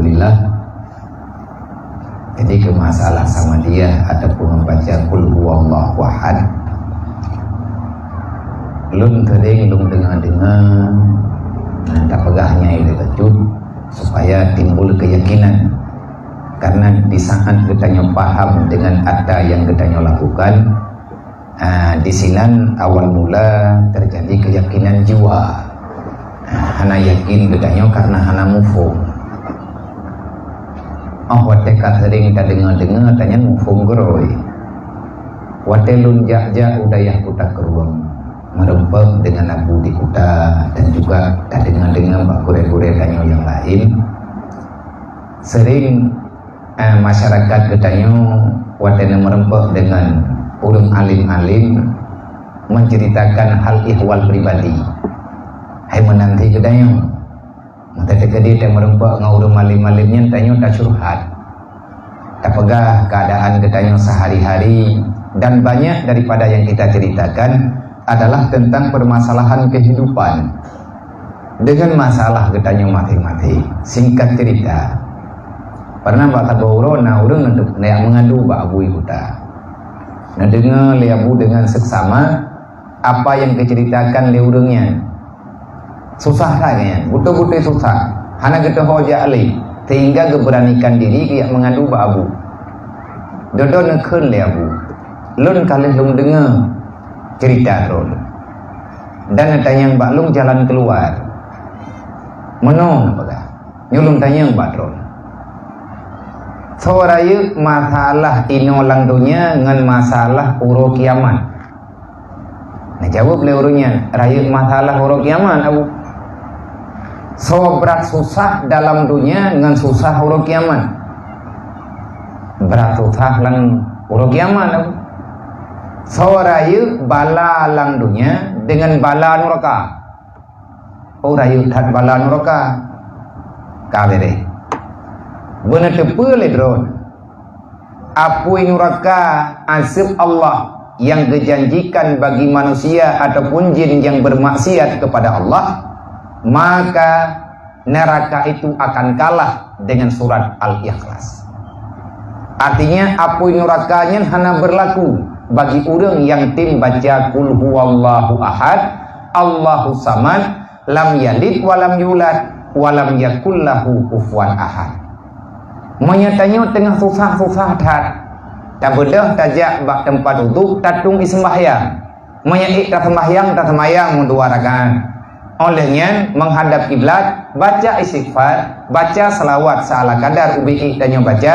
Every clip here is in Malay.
Alhamdulillah. Jadi ke masalah sama dia ataupun membaca qul huwallahu ahad, lun tering lun dengar-dengar tak pegahnya itu tajud supaya timbul keyakinan. Karena di saat kitanya paham dengan ada yang kitanya lakukan, di sinan awal mula terjadi keyakinan jiwa. Hana yakin kitanya karena hana mufhum. Wate sering tak dengar-dengar tanya mufhum geroi. Wate lun jak-jak udayah kuta keruang merempeng dengan abu di kuta, dan juga tak dengar-dengar bak kure-kure tanya yang lain. Sering masyarakat ketanya wate merempeng dengan urung alim-alim menceritakan hal ihwal pribadi. Hai menanti kedanya mata dia tak merempak ngau malim-malimnya tanya tak curhat, tak pegah keadaan ketanya sehari-hari. Dan banyak daripada yang kita ceritakan adalah tentang permasalahan kehidupan dengan masalah ketanya mati-mati. Singkat cerita, pernah Pak Tabauro na urang yang mengadu Pak Abu Ikuta na dengar liabu dengan seksama apa yang diceritakan liurungnya. Susah kayaknya, betul-betul susah. Hana kita hoja alih, sehingga keberanikan diri kayak mengadu Pak Abu. Dodo nekun le Abu. Lun kali lung dengar cerita ron. Dan tanya Mbak Lung jalan keluar. Menong apakah? Nyulung tanya Mbak Ron. Soraya masalah inolang dunia dengan masalah uro kiamat. Nah jawab leurunya, raya masalah uro kiamat Abu. So berat susah dalam dunia dengan susah huruf kiamat. Berat susah lang huruf kiamat. So raya bala lang dunia dengan bala neraka. Oh raya tak bala neraka. Kavere. Benar tepu le drone. Apui neraka azab Allah yang dijanjikan bagi manusia ataupun jin yang bermaksiat kepada Allah, maka neraka itu akan kalah dengan surat Al-Ikhlas. Artinya apui nerakanya hanya berlaku bagi orang yang tim baca qul huwallahu ahad, Allahu samad, lam yalid walam yulad walam yakul lahu kufuwan ahad. Menyatanya tengah susah-susah tak bedah tajak bak tempat duduk tatung ismbahyang. Menyait tak sembahyang dua rakaat. Olehnya menghadap kiblat, baca istighfar, baca salawat seala kadar ubi tanya baca,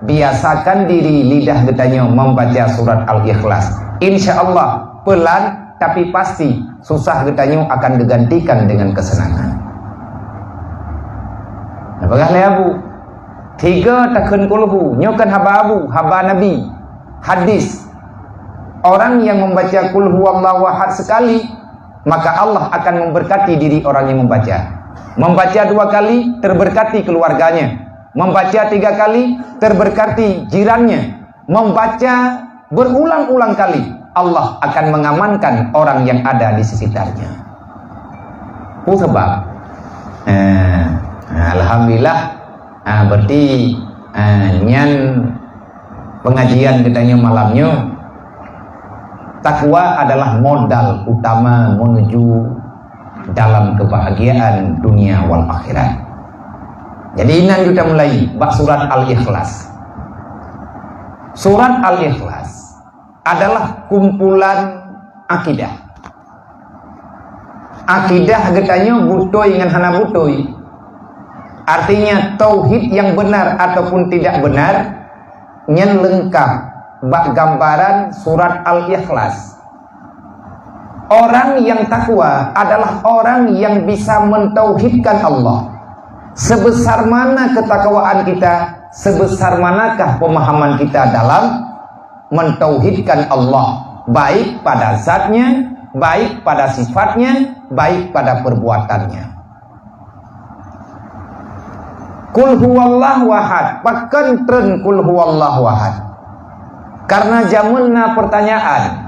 biasakan diri lidah getanya membaca surat Al-Ikhlas. Insya Allah pelan tapi pasti susah getanya akan digantikan dengan kesenangan. Apakah le Abu? 3 takun kulhu, nyokan haba Abu, haba Nabi. Hadis. Orang yang membaca qul huwallahu ahad sekali, maka Allah akan memberkati diri orang yang membaca. Membaca 2 kali, terberkati keluarganya. Membaca 3 kali, terberkati jirannya. Membaca berulang-ulang kali, Allah akan mengamankan orang yang ada di sekitarnya. Sebab alhamdulillah, berarti nyan pengajian kitanya malamnya. Takwa adalah modal utama menuju dalam kebahagiaan dunia wal akhirat. Jadi ini kita mulai bab surat Al-Ikhlas. Surat Al-Ikhlas adalah kumpulan akidah. Akidah getanya butoy dengan hana butoy. Artinya tauhid yang benar ataupun tidak benar nyen lengkap. Bak gambaran surat Al-Ikhlas. Orang yang takwa adalah orang yang bisa mentauhidkan Allah. Sebesar mana ketakwaan kita, sebesar manakah pemahaman kita dalam mentauhidkan Allah, baik pada zatnya, baik pada sifatnya, baik pada perbuatannya. Qul huwallahu ahad, pakan tren qul huwallahu ahad. Karena jamulna pertanyaan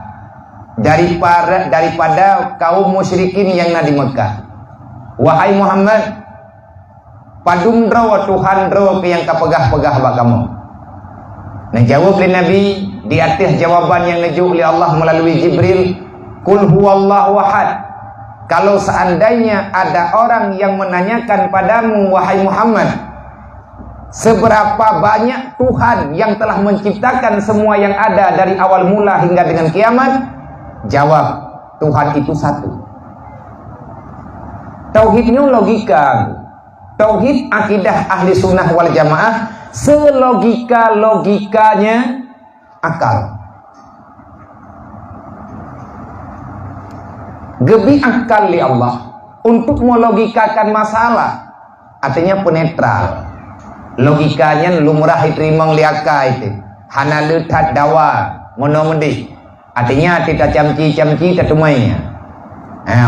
daripada kaum musyrikin yang ada di Mekah. Wahai Muhammad, padum draw Tuhan draw ke yang kapegah-pegah bak kamu. Nah jawab oleh Nabi di atas jawaban yang najuk oleh Allah melalui Jibril, Qul huwallahu ahad. Kalau seandainya ada orang yang menanyakan padamu wahai Muhammad, seberapa banyak Tuhan yang telah menciptakan semua yang ada dari awal mula hingga dengan kiamat, jawab, Tuhan itu satu. Tauhidnya logika. Tauhid akidah ahli sunnah wal jamaah selogika-logikanya akal. Gebi akal li Allah untuk melogikakan masalah, artinya penetral. Logikanya lumrah diterima liaka itu. Hana letat dawa monomedi. Artinya tidak camci-camci ketumainya.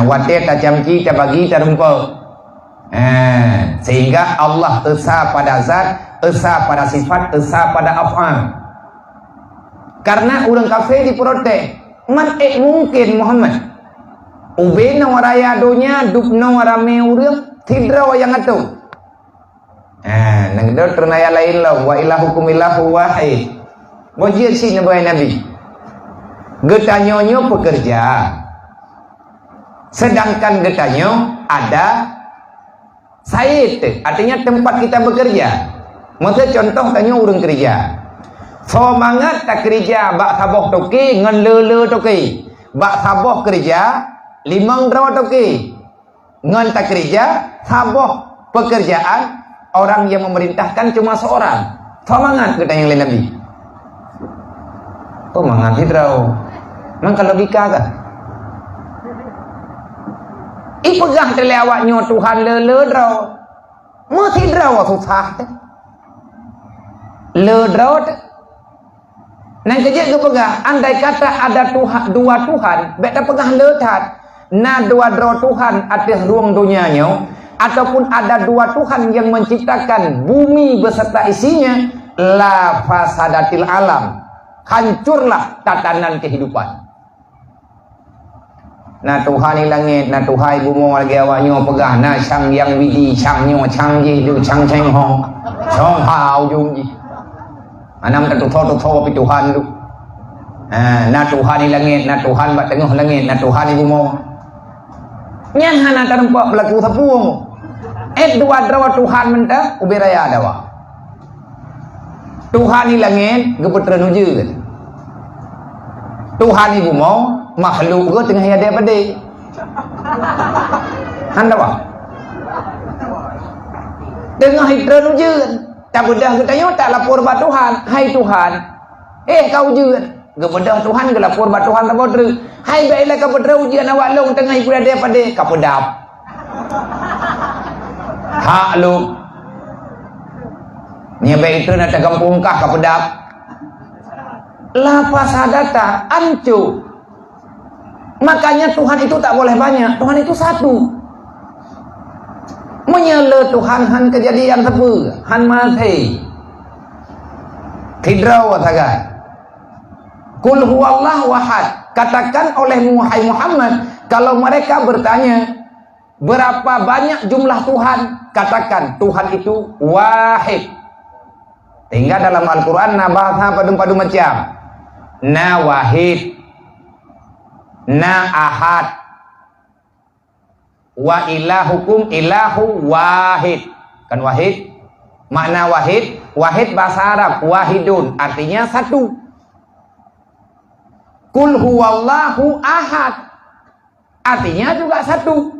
Wate tak camci tak bagi tak rumput. Sehingga Allah esa pada zat, esa pada sifat, esa pada af'al. Karena orang kafir diprotes, man mungkin Muhammad ubena waraya donya dupna warame urang tidra yang atu. Nang do ternaya lain lah wa ilahukum ilahu wahid. Bojir si Nabi. Getanyonyo pekerja. Sedangkan getanyo ada Said, artinya tempat kita bekerja. Maksud contoh tanya orang kerja. Semangat tak kerja bak saboh toki ngan lele toki. Bak saboh kerja limang draw toki. Ngan tak kerja saboh pekerjaan orang yang memerintahkan cuma seorang. Semangat kita yang lain Nabi. Semangat hidrau. Maka logika kan? Ipegah terlewatnya Tuhan le draw. Mesti draw susah teh. Le draw teh. Nang kerja ke pegah, andai kata ada Tuhan, dua Tuhan, beta pegah le tat. Na dua draw Tuhan atas ruang dunianya, ataupun ada dua Tuhan yang menciptakan bumi beserta isinya, la fasadatil alam. Hancurlah tatanan kehidupan. Na Tuhan langit, na Tuhan bumi lagi awaknya pegah, na sang yang widi, sangnya canggih du cang ceng hong, song hao jung ji. Anam tu tho pi Tuhan tu. Na Tuhan langit, na Tuhan bat tengah langit, na Tuhan bumi. Nyan hana tarempak berlaku sapuang. Dua drawa Tuhan mentah uberaya dawa. Tuhan langit geputra nuju kan. Tuhan ibu mau makhluk ke tengah ada pada handa ba tengah hidran ujian tak bedah katanya tak lapor ba Tuhan, hai Tuhan kau ujian ke bedah Tuhan ke lapor ba Tuhan tak bodre, hai baiklah kau bodre ujian awak long tengah ikut ada pada kau pedap hak lu ni baik itu nak kampung kah kau pedap lapas adata ancu. Makanya Tuhan itu tak boleh banyak, Tuhan itu satu. Menyele Tuhan han kejadian tepu, han mati. Tidraw tagai. Qul huwallahu ahad. Katakan oleh Muhammad, kalau mereka bertanya berapa banyak jumlah Tuhan, katakan Tuhan itu wahid. Hingga dalam Al-Quran na bahasa padu-padu macam. Na wahid, na ahad, wa ilahukum ilahu wahid. Kan wahid, makna wahid, wahid bahasa Arab, wahidun, artinya satu. Qul huwallahu ahad, artinya juga satu.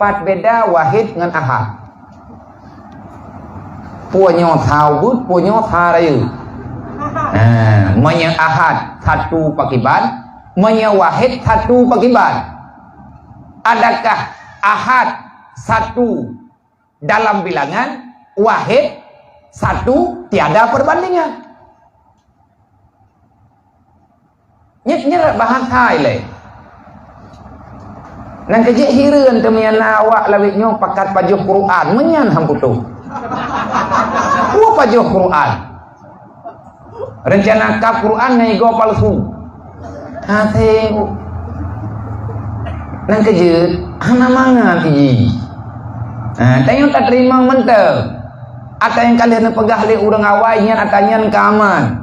Pat beda wahid dengan ahad. Punya tawud, punya tarayu. Menya ahad satu pakiban, menya wahid satu pakiban. Adakah ahad satu dalam bilangan, wahid satu tiada perbandingan? Nyet bahasa ile. Nang kejek hireun teu miana awak lawitnya pakat pajuh Quran menyan hamputuh. Wa pajuh Quran. Rencana ka Quran ngai go palsu. Hate. Nang kejek hana mangan iji. Tengok tak terima mentah. Atau yang kalian pegah li urang awainya atanya keaman.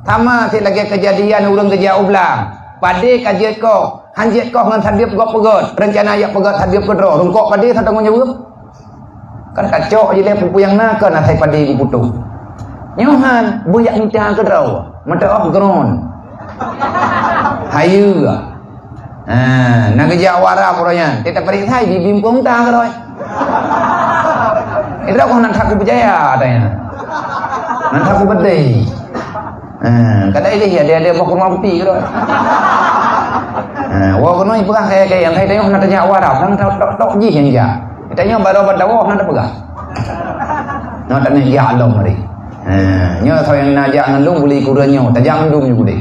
Sama si lagi kejadian urang kerja ulang. Pade kajiat kau, hanjit kau dengan hadiah pegot-pegot. Rencana ayak pegot hadiah pedro. Rungkok pade satu menyebut. Kan kacau je le pupu yang nak kan asai pade putu. Nyohan buyak minta ke draw. Mata off ground. Hayu. Nak kerja warap orangnya. Kita periksa di bimbung tak keroi. Itu aku nak aku percaya tanya. Nak aku bedai. Kata ini dia mau kurma putih keroi. Wah kono ibu kan kayak yang saya tengok nak tanya warap, nang tok ji yang ja. Tanya baru pada wah nak pegang. Nak tanya ya Allah mari. Nyo sao yang najak ngelung boleh kurangnya, tajam ndum juga boleh.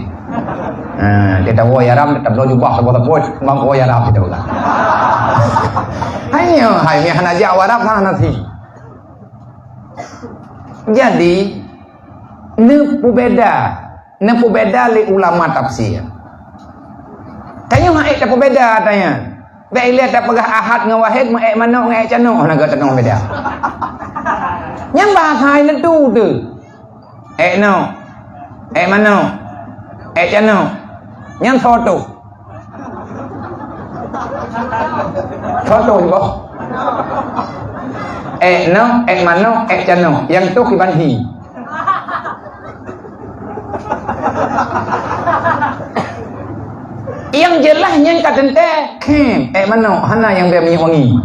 Dia tahu ya ram, tak perlu jubah sebab bang oh ya ram kita ulah. Hanya najak warap sana nanti. Jadi nepu beda li ulama tafsir. Tanya mak tak beda tanya. Baik lihat tak pegah ahad dengan wahid mak mana ngai cano nak tenong beda. Yang bahasa ini tu. No. Mana? Cano. Yang foto. Foto juga. No, mana? Cano. Yang tu kibanhi. Yang jelas yang katente mana? Hana yang dia wangi.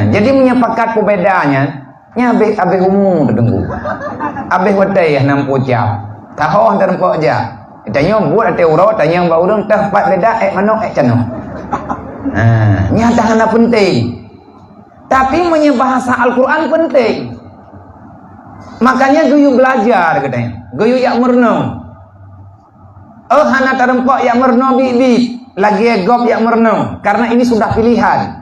Jadi menyepakat perbedaannya. Nya abih umum terdengu. Abih wadai yang 60 jam. Tahu antar empok aja. Tanya buat teuro, tanya mbak urang tepat beda mana cano. Nya dah penting. Tapi menyebahasa Al-Qur'an penting. Makanya guyu belajar katanya. Guyu yak merenung. Hana terempok yak merenung bi lagi gop yak merenung karena ini sudah pilihan.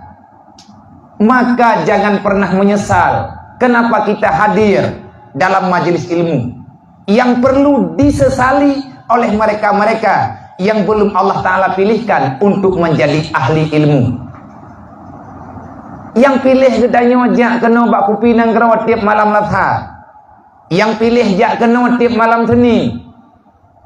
Maka jangan pernah menyesal. Kenapa kita hadir dalam majelis ilmu yang perlu disesali oleh mereka-mereka yang belum Allah Ta'ala pilihkan untuk menjadi ahli ilmu. Yang pilih gedanya jak kena bak kupinang kerawat tiap malam latha. Yang pilih jak kena tiap malam Senin,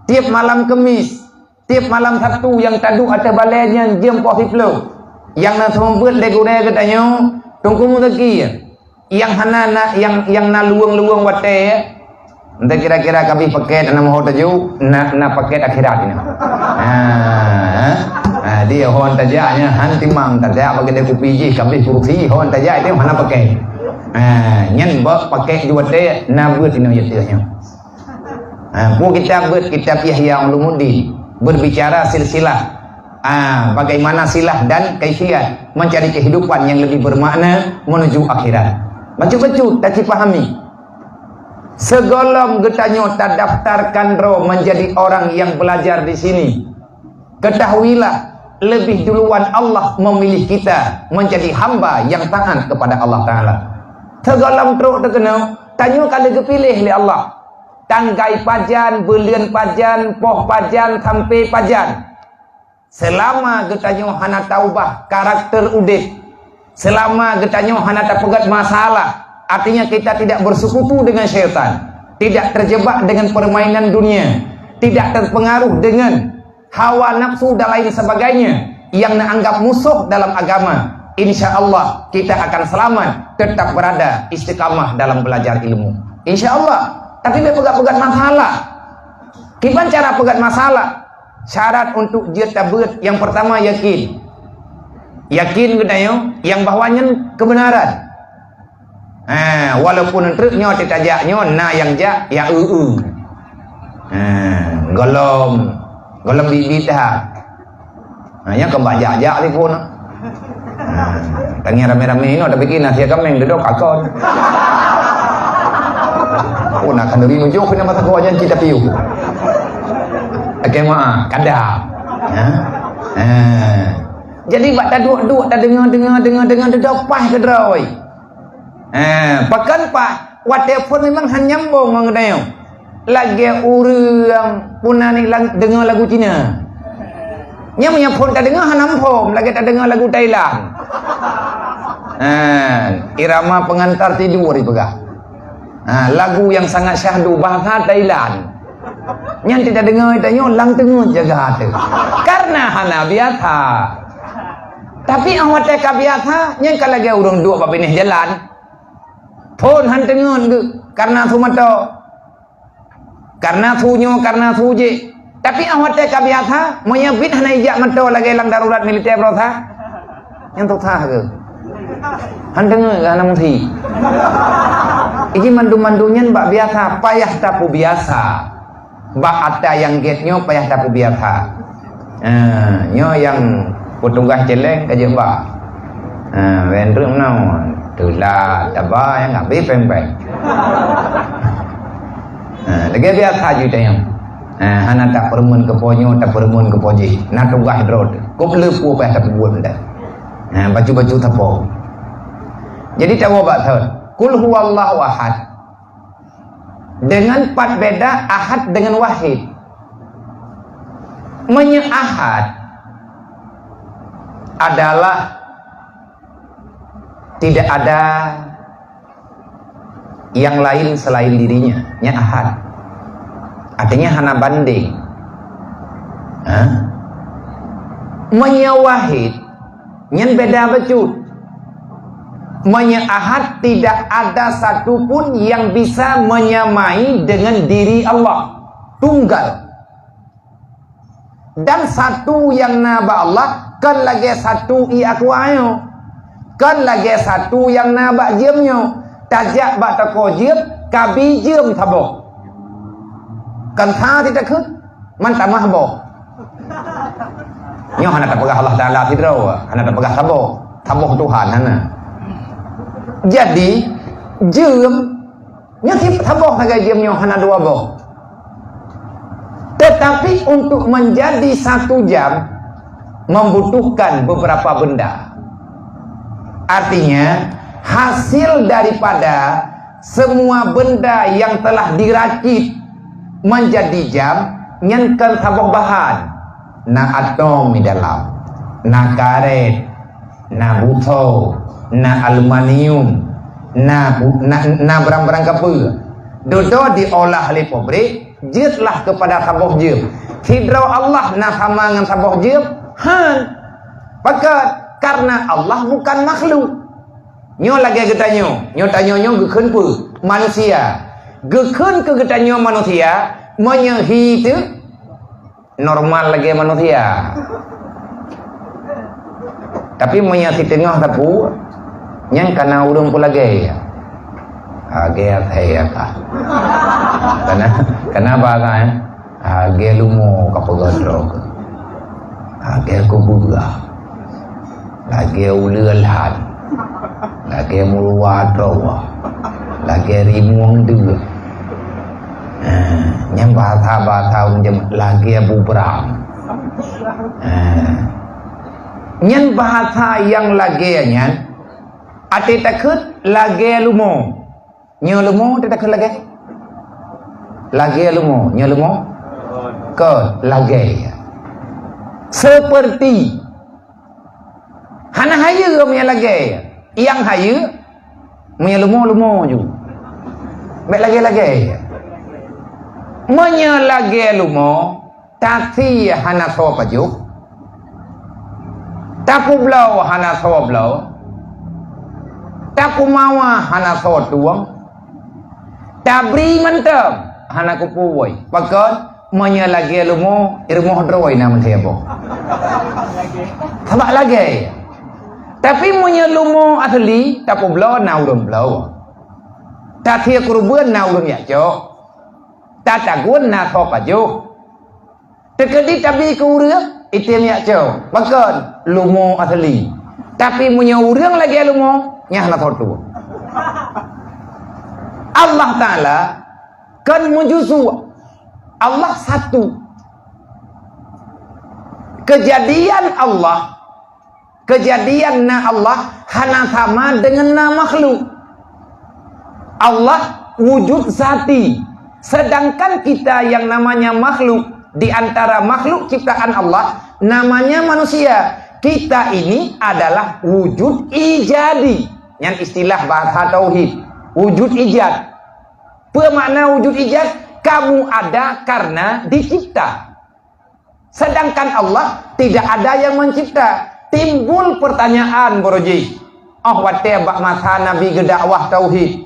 tiap malam Kemis, tiap malam Sabtu yang tadu atau balainya jam posiplo. Yang nak semput legure gedanya tunggu mudaki. Yang hana yang na luang wate entah kira-kira kami paket nama hotel ju na paket akhirat ini. Dia hon tajanya hanti mang tajak bagi dia kupiji kami kursi hon tajak itu mana paket. Nyen bak paket ju wate na buat ini yatianya. Pu kita buat kitab Yahya Ulumuddin berbicara silsilah. Bagaimana silah dan kaifiat mencari kehidupan yang lebih bermakna menuju akhirat. Baca-baca tak dipahami. Segolong getanyo tak daftarkan roh menjadi orang yang belajar di sini. Ketahuilah lebih duluan Allah memilih kita menjadi hamba yang taat kepada Allah Ta'ala. Segolong teruk terkena tanyo kalau kepilih oleh Allah. Tanggai pajan, belian pajan, poh pajan, sampai pajan. Selama getanyo hana taubah karakter udip. Selama getanyo hana tak pegat masalah, artinya kita tidak bersekutu dengan syaitan, tidak terjebak dengan permainan dunia, tidak terpengaruh dengan hawa nafsu dan lain sebagainya yang dianggap musuh dalam agama. Insya Allah kita akan selamat, tetap berada istiqamah dalam belajar ilmu. Insya Allah. Tapi dia pegat-pegat masalah. Gimana cara pegat masalah? Syarat untuk dia tabut yang pertama yakin. Yakin gedayo yang bahwanya kebenaran. Walaupun truknya titajaknya na yang jak ya golom bibit dah. Yang kebajak-jak ni pun. Tanya rame-rame ini ada bikin nasi kambing duduk kakon. Nak kenduri nujuk kena mata kawajan kita piu. Akema kadang. Jadi bak tak duk tak dengar duduk pas ke droi. Pakan pak wat telefon memang hanyambung mengenai. Lagi orang punah ni dengar lagu Cina. Nya punya phone tak dengar hanampom, lagi tak dengar lagu Thailand. Irama pengantar tidur dipegang. Lagu yang sangat syahdu bahasa Thailand. Yang tidak dengar itanya lang tengah jaga hati. Karena hana biasa. Tapi awak teka biasa, yang kalau lagi urang dua papinih jalan. Thon han tengah ke karena tu mata. Karena tunyo, karena tuje. Tapi awak teka biasa, menyebut hana ijak mata lagi lang darurat militer berosa. Yang tu tah ke. Han tengah ke hana mesti. Iki mandu-mandunya mbak biasa, payah tapu biasa. Mbak ada yang getnya payah tapu biasa. Nyo yang putunggah celeng kaje mbak. Vendrum nau, tula taba yang ngapi pempeng. Lagi biasa juga yang. Hana tak permun ke ponyo, tak permun ke poji. Nak tunggah drod. Kau lepu payah tapu buat dah. Baju-baju tapu. Jadi tahu mbak thon. Kul huwallahu ahad. Dengan empat beda ahad dengan wahid. Ahad adalah tidak ada yang lain selain dirinya. Nya ahad. Artinya hana banding. Wahid. Nyen beda becut. Ahad tidak ada satupun yang bisa menyamai dengan diri Allah. Tunggal. Dan satu yang naba Allah, kan lagi satu aku ayo. Kan lagi satu yang naba jemnyo. Tajak bak tako jem, kabi jem tabo. Kan tha tidak ke? Man tamah bo. Nyo hana tak pegah Allah Ta'ala tidro, hana tak pegah tabo. Tabo Tuhan hana. Jadi jem nyati taboh saja jemnya hana dua boh. Tetapi untuk menjadi satu jam membutuhkan beberapa benda. Artinya hasil daripada semua benda yang telah dirakit menjadi jam nyenkan taboh bahan. Na atom di dalam, na karet, na buto, na aluminium, na barang-barang kapur. Dodo diolah oleh pabrik, jetlah kepada taboh jem. Hidro Allah na sama dengan taboh jem, pakat karena Allah bukan makhluk. Nyo lagi getanyo, nyo tanyo gekun pu manusia. Gekun ke getanyo manusia, menyehi itu normal lagi manusia. Tapi menyati tengah tapu yang kana urung pula gaya. Gaya saya kah? Kenapa kan? Gaya lumo kapagodrog. Gaya kubuga. Lagi ulelhan. Lagi mulwadro. Lagi rimuang dua. Yang bahasa lagi Abu Bram. Yang bahasa yang lagi nya ate takut lagi lumo. Nyo lumo ate takut lagi. Lagi lumo, nyo lumo. Ke lagi. Seperti hana hayu punya lagi. Yang hayu punya lumo juga. Baik lagi. Menyalage lumo tati hana so pajuk tapu blau hana so blau tapu mawa hana so tuang tabri mentem hana kupuwai pakat menyalage lumo irmoh droi nam thebo sabak lagi tapi menyalumo asli tapu blau naudum blau tati kurban naudum ya jo tata gun na so pajuk tekedi tabi ke urang item ya cow bahkan lumo asli tapi punya urang lagi lumo nyah na tu Allah Ta'ala kan mujuzu Allah satu kejadian na Allah hana sama dengan na makhluk Allah wujud zati. Sedangkan kita yang namanya makhluk, di antara makhluk ciptaan Allah namanya manusia. kita ini adalah wujud ijadi. Yang istilah bahasa tauhid, wujud ijad. Apa makna wujud ijad? Kamu ada karena dicipta. Sedangkan Allah tidak ada yang mencipta. Timbul pertanyaan boroji. Wate bak masa Nabi gedakwah tauhid.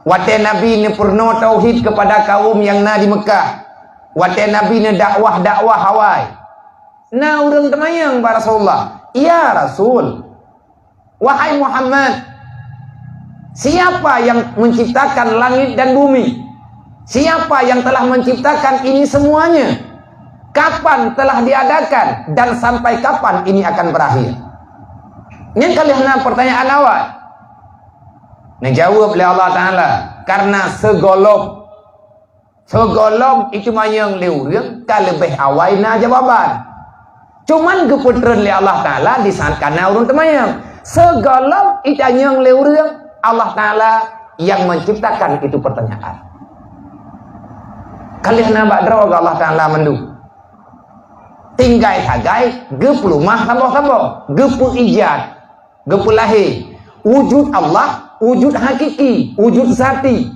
Wate Nabi ni purno tauhid kepada kaum yang na di Mekah. Wate Nabi ni dakwah Hawai. Nah urang temayang ba Rasulullah. Ya Rasul. Wahai Muhammad. Siapa yang menciptakan langit dan bumi? Siapa yang telah menciptakan ini semuanya? Kapan telah diadakan? Dan sampai kapan ini akan berakhir? Ini kalian pertanyaan awal. Dijawab oleh Allah Ta'ala. Karena segolong itu mayang liurang kalebih awal na jawaban. Cuman keputran oleh Allah Ta'ala disangkana urun temayang. Segolong itu yang liurang Allah Ta'ala yang menciptakan itu pertanyaan. Kalian nampak droga Allah Ta'ala mendu. Tinggai tagai geplumah tambah-tambah. Gepul ijad. Gepul lahir. Wujud Allah, wujud hakiki, wujud zati.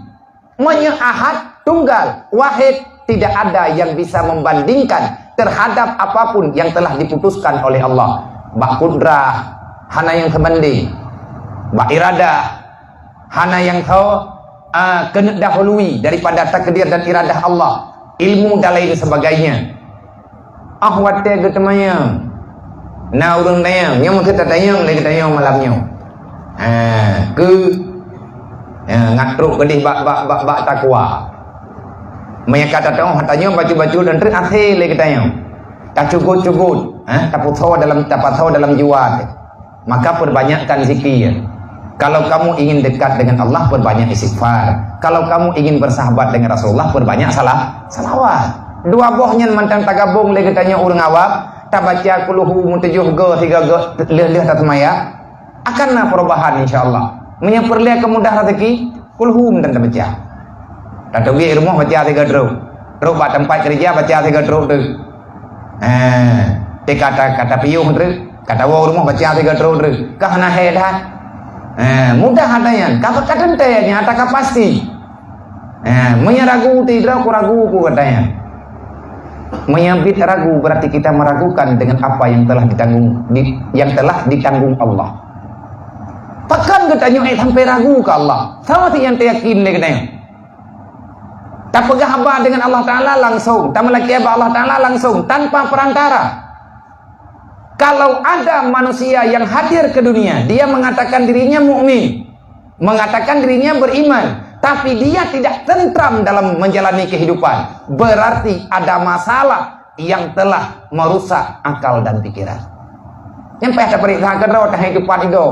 Ahad, tunggal, wahid. Tidak ada yang bisa membandingkan terhadap apapun yang telah diputuskan oleh Allah. Bak kudrah, hana yang sebanding. Bak iradah, hana yang tahu kena dahului daripada takdir dan iradah Allah. Ilmu dan lain sebagainya. Wate getemayang. Nah urang tayang, nyam kita tayang lagi tayang malamnya. Ngatruk gedih bak takwa. Maya kata tahu hatanya baju-baju dan terakhir lagi tayang. Tak cugut, tapatho dalam jiwa. Maka perbanyakkan zikir. Kalau kamu ingin dekat dengan Allah, perbanyak istighfar. Kalau kamu ingin bersahabat dengan Rasulullah, perbanyak salawat. Dua bohnya mantan tagabung lagi tanya urang awak. Tak baca kuluhu mutujuh ge tiga ge leh tatmaya akanlah perubahan insyaallah. Menyeperlia kemudah rezeki kuluhu dan tak baca. Tak tahu di rumah baca tiga druk. Druk ba tempat kerja baca tiga druk tu. Kata piung tu, kata rumah baca tiga druk tu. Kahana hedat. Mudah adanya. Kata tentenya tak pasti. Menyeragu tidak aku ragu ku katanya. Menyambit ragu berarti kita meragukan dengan apa yang telah ditanggung Allah. Pakan katanya sampai ragu ke Allah. Sama yang yakin dia katanya. Tak pegah haba dengan Allah Ta'ala langsung. Tak melaki haba Allah Ta'ala langsung tanpa perantara. Kalau ada manusia yang hadir ke dunia, dia mengatakan dirinya mukmin, mengatakan dirinya beriman, tapi dia tidak tentram dalam menjalani kehidupan, berarti ada masalah yang telah merusak akal dan pikiran. Yang payah periksa kedua tahan kepat itu.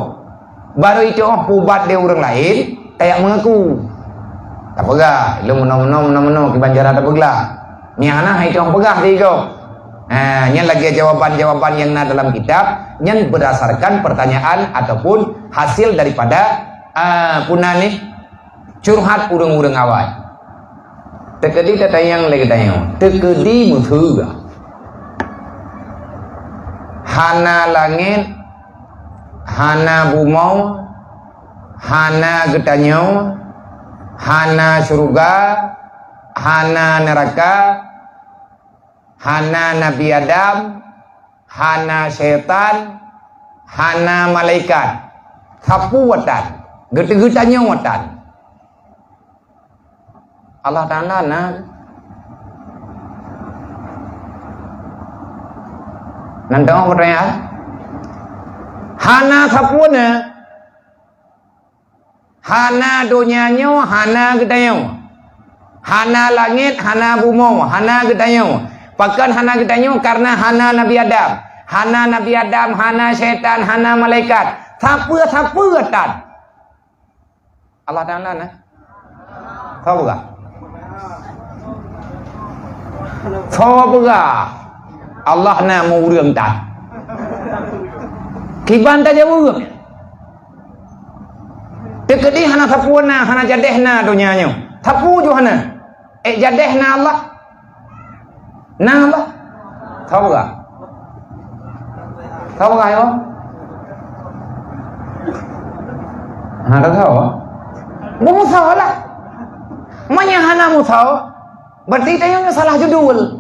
Baru itu pubat dia orang lain, kayak mengaku. Tak pegah, lu menang kebanjaran tak pegah. Ni anak itu orang pegah dia itu. Yang lagi jawaban-jawaban yang ada dalam kitab, yang berdasarkan pertanyaan ataupun hasil daripada punani curhat urang-urang awal. Tekedi tatayang lagi tayang. Tekedi mutu. Hana langit, hana bumau, hana getanyau, hana surga, hana neraka, hana Nabi Adam, hana setan, hana malaikat. Sapu watan, gete-getanya watan. Allah Ta'ala nandang pertanyaan hana sapuna hana dunianya hana gedayo hana langit hana bumi hana gedayo pakan hana gedayo karena hana Nabi Adam hana syaitan hana malaikat siapa tan Allah Ta'ala tahu tak? Sobaga Allah na mau urang tak kiban ta jauh tekedi hana sapuna hana jadehna dunianya sapu jo hana jadehna Allah na Allah tahu tak Tahu nggak ya? Ada tahu? Musau lah. Manya hana musau. Berarti tayangnya salah judul.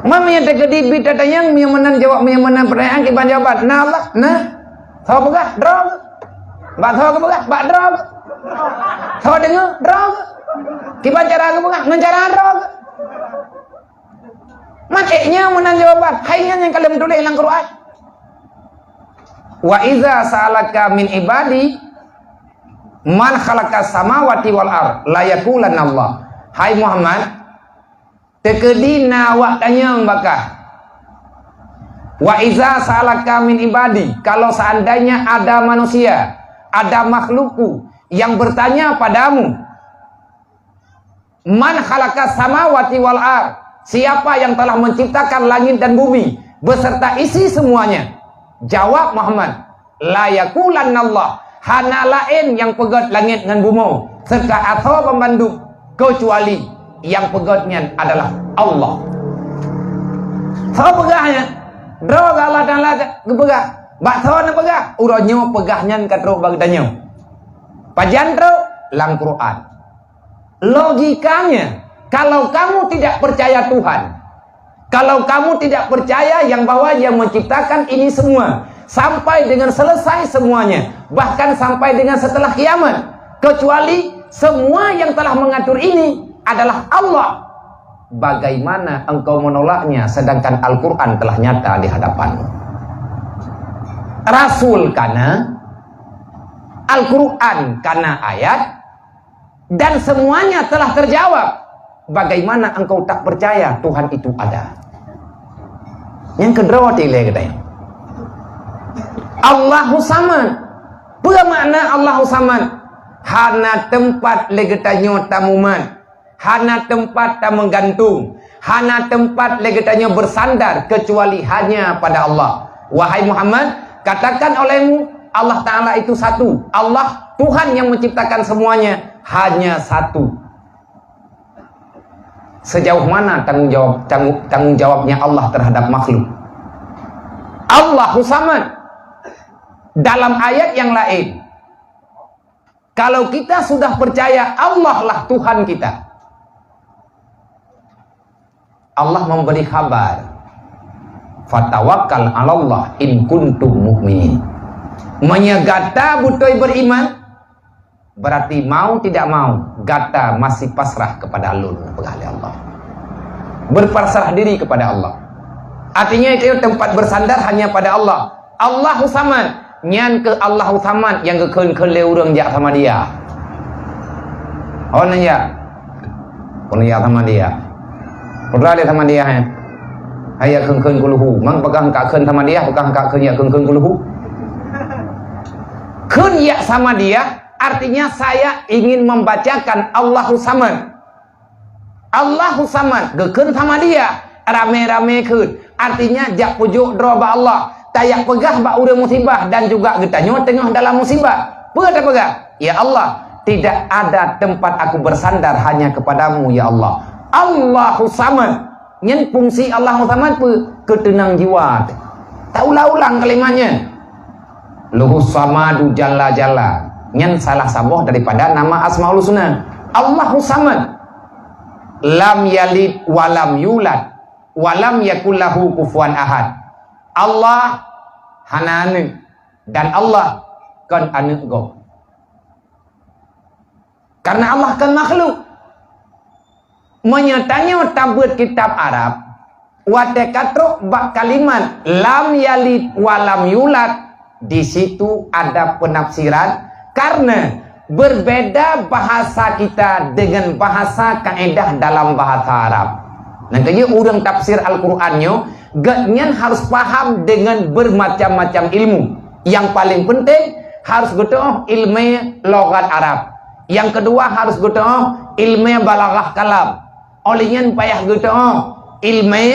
Mami yang terjadi bita tayang menan jawab menan pertanyaan kiban jawaban. Nah Allah, nah. Tahu pegah, drog. Bak tahu ke pegah, bak drog. Tahu dengar, drog. Kiban cara ke pegah, mencara drog. Makanya menan jawaban. Haynya yang kalian tulis dalam Quran. Wa iza sa'alaka min ibadi man khalaqas samawati wal ard la yaqulanna Allah. Hai Muhammad, tekedi na tanya bakah. Wa iza sa'alaka min ibadi, kalau seandainya ada manusia, ada makhlukku yang bertanya padamu, man khalaqas samawati wal ard, siapa yang telah menciptakan langit dan bumi beserta isi semuanya? Jawab Muhammad, la yaqulanna Allah, hana lain yang pegat langit dan bumi serta atau pembantu kecuali yang pegatnya adalah Allah. Tahu pegahnya, droga Allah dan Allah kepegah. Bak tahu nak pegah, uranya pegahnya katro bagdanya. Pajantro lang Quran. Logikanya, kalau kamu tidak percaya Tuhan, kalau kamu tidak percaya yang bahwa yang menciptakan ini semua sampai dengan selesai semuanya, bahkan sampai dengan setelah kiamat, kecuali semua yang telah mengatur ini adalah Allah, bagaimana engkau menolaknya sedangkan Al-Quran telah nyata di hadapanmu? Rasul kana, Al-Quran kana ayat, dan semuanya telah terjawab. Bagaimana engkau tak percaya Tuhan itu ada? Yang kedua tilai katanya, Allahu Samad. Apa makna Allahu Samad? Hana tempat legetanya tamuman, hana tempat tak menggantung, hana tempat legetanya bersandar kecuali hanya pada Allah. Wahai Muhammad, katakan olehmu, Allah Ta'ala itu satu. Allah Tuhan yang menciptakan semuanya hanya satu. Sejauh mana tanggung jawabnya Allah terhadap makhluk? Allahu Samad. Dalam ayat yang lain, kalau kita sudah percaya Allah lah Tuhan kita, Allah memberi kabar, fatawakkal 'alallah in kuntum mu'minin. Menyegata butoi beriman, berarti mau tidak mau, gata masih pasrah kepada Allah, Allah. Berpasrah diri kepada Allah. Artinya itu tempat bersandar hanya pada Allah. Allahu Samad. Nyan ke Allahu Samad yang ke leurang jak sama dia. Oh nanya. Punya sama dia. Pernah dia sama dia he. Ayah ke kuluhu. Mang pegang kak sama dia, pegang kak ya ke kuluhu. Kun ya sama dia. Artinya saya ingin membacakan Allahu Samad. Allahu Samad, geken sama dia, rame-rame kun. Artinya jak pujuk droba Allah, tayak pegah bak udah musibah dan juga getanya tengah dalam musibah. Apa pegah? Ya Allah, tidak ada tempat aku bersandar hanya kepadamu ya Allah. Allahu Samad. Nyen fungsi Allahu Samad ketenang jiwa. Tak ulang-ulang kalimatnya. Luhus Samadu Jalla Jalla. Nyen salah saboh daripada nama Asmaul Husna. Allahu Samad. Lam yalid walam yulad walam yakullahu kufuwan ahad. Allah hana anu dan Allah kan anu go. Karena Allah kan makhluk. Menyatanya tabut kitab Arab wate katro bak kalimat lam yalid walam yulad, di situ ada penafsiran karena berbeda bahasa kita dengan bahasa kaedah dalam bahasa Arab. Nantinya orang tafsir Al-Qur'annya gaknya harus paham dengan bermacam-macam ilmu. Yang paling penting harus getah ilmu logat Arab. Yang kedua harus getah ilmu balaghah kalam. Olehnya payah getah ilmu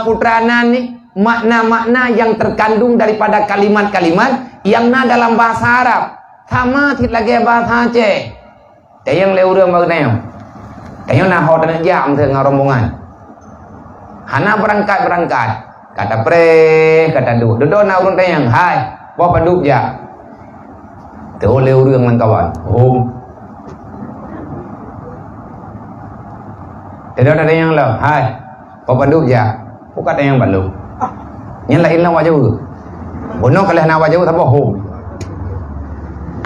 putrana ni makna-makna yang terkandung daripada kalimat-kalimat yang dalam bahasa Arab. Sama thịt lagi bahasa Aceh. Yang leurang bagusnya. Tanya nah hot nak jam dengan rombongan. Hana berangkat. Kata kata duduk nak urun tayang. Hai, bawa paduk ja. Tu oleh urang man kawan. Tidak ada yang lah. Hai, bawa paduk ja. Bukan tayang balu. Yang lain lah wajah. Bono kalau nak wajah tak bohong.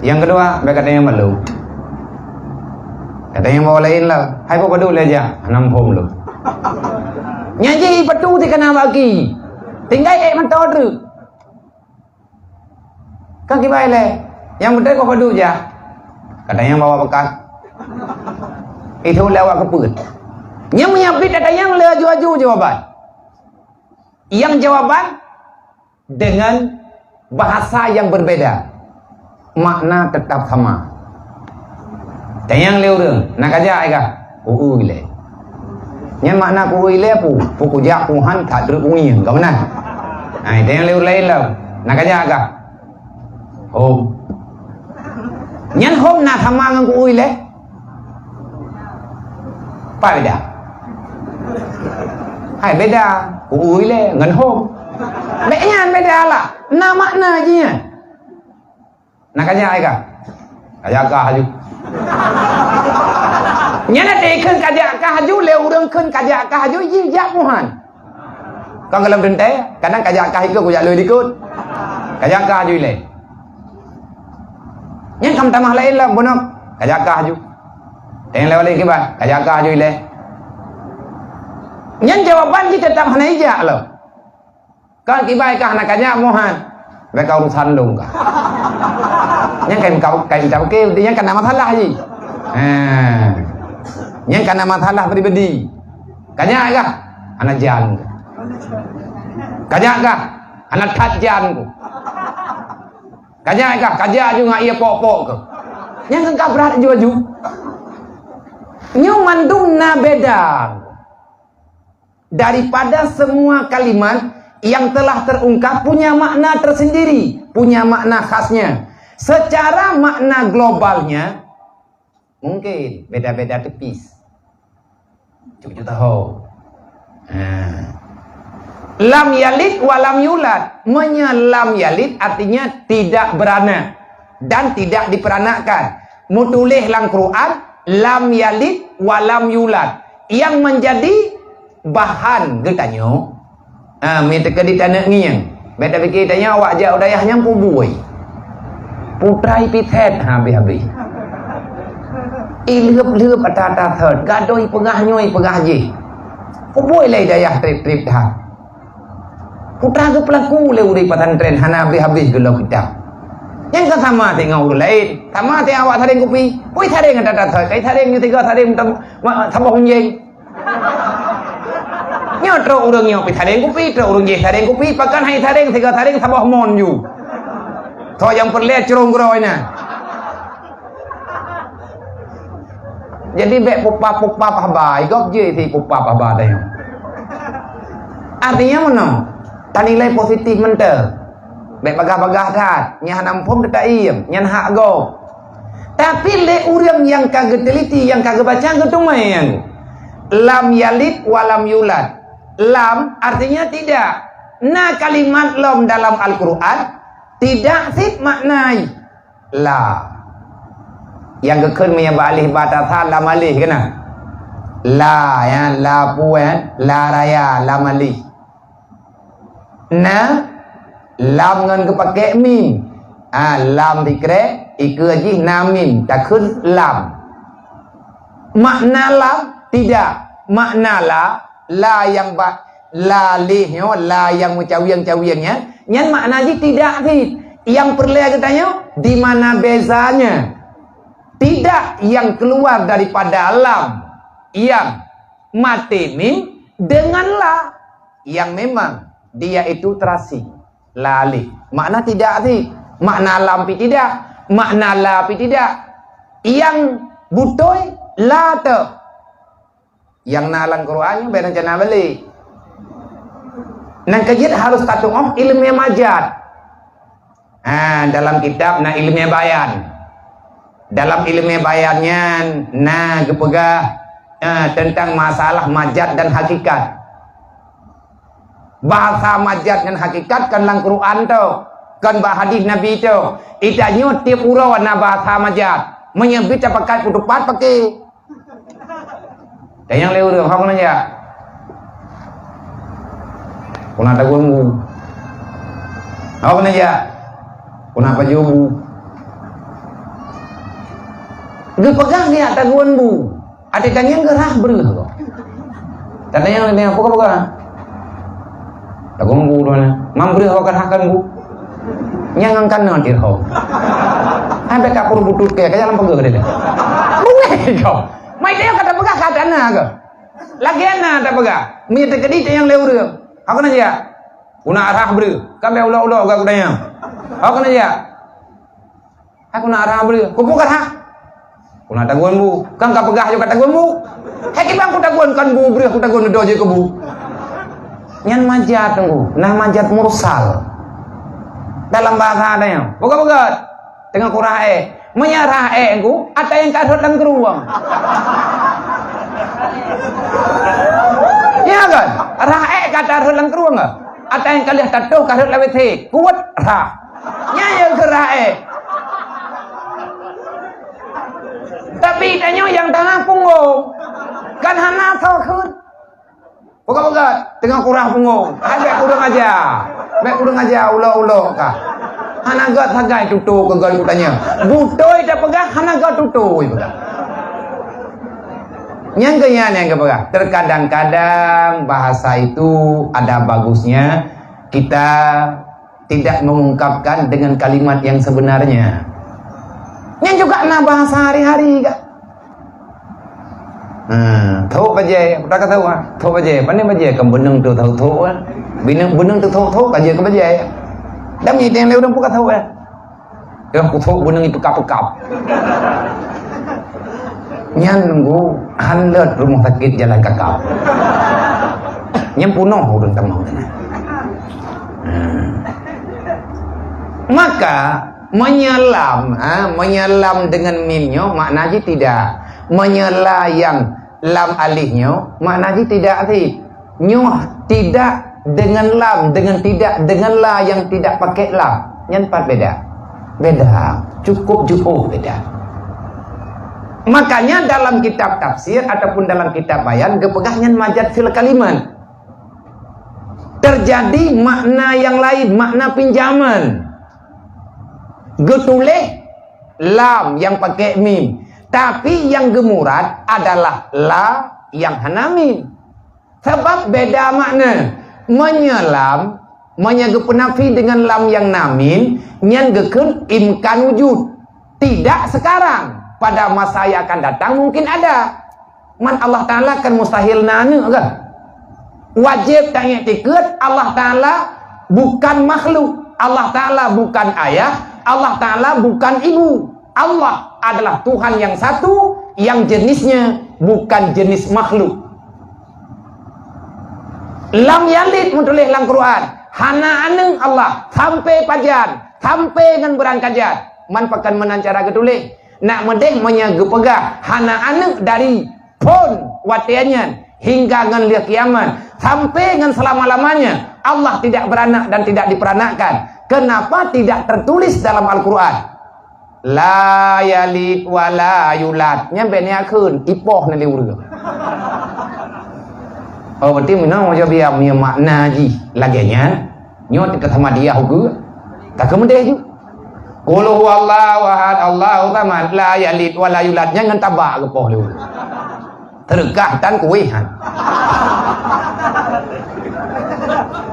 Yang kedua, mereka kata yang balu. Kata yang bawa lain lah. Hai, bawa paduk le ja. Hanam home lu. Nyanyi patu ti kena bagi. Tinggal mentau tu. Kan kibai le. Yang betul kau padu je. Kata yang bawa bekas. Itu lewat keput. Yang menyapit ada yang laju-laju jawaban. Yang jawaban dengan bahasa yang berbeda. Makna tetap sama. Dan yang lewat nak ajar ke? Le. Yang makna le pu. Puku jak puhan tak terungi. Kau mana? Itu yang lewat lain lah. Nak ajar ke? Nhân hôm nào tham mang của ui lẽ phải beda hai beda của ui lẽ ngân hôm lẽ nhan beda là na makna je nak aja ai ka haju nyana te keun ka haju leu urang keun ka haju yi ja muhan còn dalam dente kadang ka haju ku ja leuy dikut ka haju le. Yang kamu tamah lain lah bonok kajakah haju. Yang lewat lagi kiban kajakah haju le. Yang jawaban kita tetap hana ija lo. Kan kibai kah nak kajak mohan. Mereka urusan dong kah. Yang kain kau ke yang kena masalah ji. Yang kena masalah pribadi. Kajak kah? Anak jan. Kajak kah? Anak tat jan ku. Kajak kah? Kajak juga ia pok-pok ke. Yang engkau berat juga. Nyuman dumna beda. Daripada semua kalimat yang telah terungkap punya makna tersendiri, punya makna khasnya. Secara makna globalnya mungkin beda-beda tipis. Cucu tahu. Lam yalid walam yulad. Lam yalid artinya tidak beranak dan tidak diperanakan. Mutulih dalam Quran lam yalid walam yulad yang menjadi bahan getanyo. Minta ke ditanya ngiang. Beta fikir tanya awak jauh dayahnya pubui. Putrai pitet habis-habis. Ilep-lep atata third. Gadoi pegah je. Pubui lay dayah trip-trip dah. Putra ke pelaku le uri pesantren hana habis-habis gelau kita. Yang sama tengok orang lain. Sama tengok awak tharing kopi. Oi tharing ada third. Kai tharing như tiga tharing sabong jeng. Nyotro urang nyo pi tharing kopi, tro urang je tharing kopi, pakan hai tharing tiga tharing sabah mon you. Tho yang perlet cerong groi na. Jadi bek pupa pabai gop je thì pupa pabai dah. Artinya mana? Tak nilai positif mental. Bek bagah-bagah kat, nya nampum dekat iem, nya hak go. Tapi le urang yang kagak teliti, yang kagak baca getumai yang lam yalid walam yulad. Lam artinya tidak. Nah kalimat lam dalam Al-Quran tidak sip maknai la. Yang kekun punya ba'alih batasan lam alih kena. La ya, la puan, la raya, lam alih. Nah lam ngan kepake mim. Lam dikre ikut je namim tak kun lam. Makna lam tidak. Makna la yang la lihnya, la yang cawiang-cawiangnya. Yang makna je tidak sih. Yang perlu katanya di mana bezanya? Tidak yang keluar daripada lam yang mati mim dengan la yang memang dia itu terasi lali. Makna tidak sih. Makna lam pi tidak. Makna la pi tidak. Yang butoi la te. Yang nalang Qurannya benar jana beli. Nang kejit harus tatuh ilmu majad. Dalam kitab na ilmu bayan. Dalam ilmu bayannya na gepegah tentang masalah majad dan hakikat. bahasa majaz dengan hakikat kan lang Quran tu, kan bah hadis Nabi tu. Itanya tiap urau na bahasa majaz. Menyebut pakai putupat pakai. Dan yang lewat dia apa aja? Kuna tagunmu. Apa aja? Kuna pajubu. Dia pegang dia tagunmu. Ada yang gerah berlah. Tanda yang lain apa? Tagung bu doa, mampu dia akan hakan bu, yang angkat nanti kau. Sampai kapur butut kayak jalan pegang dia. Bunyi kau, mai dia kata pegang kata na ke, lagi na tak pegang, minta kedit yang lewat dia. Aku nanya, una arah beri, kami ulah aku tanya. Aku nanya, aku nak arah beri, kau bukan hak. Kuna taguan bu, kan kau pegang juga taguan bu. Hei bang aku taguan kan bu beri aku taguan doa je ke bu. Nyan majat tunggu, nah majat mursal. Dalam bahasa ada yang, bukan dengan kurang menyarah engku, ada yang kadot dan keruang. Ya kan, rah kadot dan keruang nggak? Ada yang kalian tatuh kadot lewat kuat rah. Yang kerah Tapi tanya yang tanah punggung, kan hana takut. Bukan tengah kurang punggung. Habis kurang aja. Baik kurang aja ulo-ulo kah. Hanagat sagai tutu ke gal tanya. Butoi dah pegang hanagat tutu pegang. Yang pegang. Terkadang-kadang bahasa itu ada bagusnya kita tidak mengungkapkan dengan kalimat yang sebenarnya. Yang juga na bahasa hari-hari kah. Thô bà dê, ta có thô à? Thô bà dê, bánh bà dê cầm benang tu thô á. Benang tu thô bà dê cầm bà dê. Đám gì đen leo đám có thô à? Đám có thô benang itu kapuk-kapuk. Nyan nunggu hanlet rumah sakit jalan kakap. Nyan punoh udang tamau. Maka menyelam dengan mimnya maknanya tidak. Menyela yang lam alihnya maknanya tidak arti nyuh tidak dengan lam dengan tidak dengan la yang tidak pakai lam yang empat beda cukup beda. Makanya dalam kitab tafsir ataupun dalam kitab bayan gepegahnya majad fil kalimat terjadi makna yang lain, makna pinjaman getuleh lam yang pakai mim. Tapi yang gemurad adalah la yang hanamim. Sebab beda makna. Menyelam, menyegepenafi dengan lam yang namin, nyanggekeun imkan wujud. Tidak sekarang. Pada masa yang akan datang mungkin ada. Man Allah Ta'ala kan mustahil nana kan? Wajib tak i'tiqad Allah Ta'ala bukan makhluk. Allah Ta'ala bukan ayah. Allah Ta'ala bukan ibu. Allah adalah Tuhan yang satu yang jenisnya bukan jenis makhluk. Lam yalid mutulih lang Quran. Hana aneng Allah sampai pajan, sampai dengan berangkajat. Man pakan menancara getulih. Nak medeh menyegepegah hana aneng dari pon watiannya hingga dengan lihat kiamat sampai dengan selama-lamanya. Allah tidak beranak dan tidak diperanakkan. Kenapa tidak tertulis dalam Al-Quran? La yalid wa la yulad. Nyampe ni akhun ipoh na liu dia. Oh berarti mina mau biar punya makna ji laginya. Nyo kita sama dia hukum. Tak kemendeh ju. Qul huwallahu ahad Allahu samad la yalid wa la yulad. Jangan tabak gepoh liu. Tergah dan kuihan.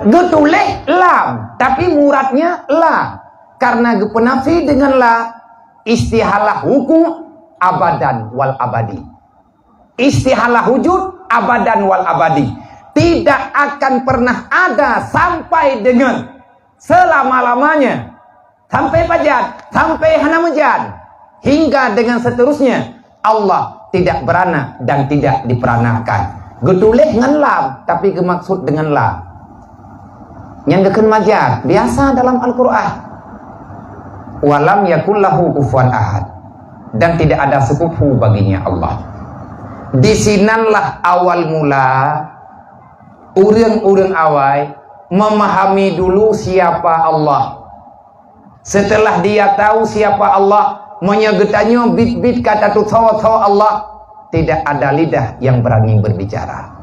Getuleh lam, tapi muradnya la. Karena gepenafi dengan la istihalah hukum abadan wal abadi. Istihalah wujud abadan wal abadi. Tidak akan pernah ada sampai dengan selama-lamanya. Sampai pajan, sampai hanamujan. Hingga dengan seterusnya. Allah tidak beranak dan tidak diperanakkan. Getuleh dengan lam, tapi gemaksud dengan la. Yang geken majar, biasa dalam Al-Quran. Walam yakullahu kufuwan ahad. Dan tidak ada sepupu baginya Allah. Di sinanlah awal mula urang-urang awai memahami dulu siapa Allah. Setelah dia tahu siapa Allah, menyegetannya bit-bit kata tu tahu Allah, tidak ada lidah yang berani berbicara.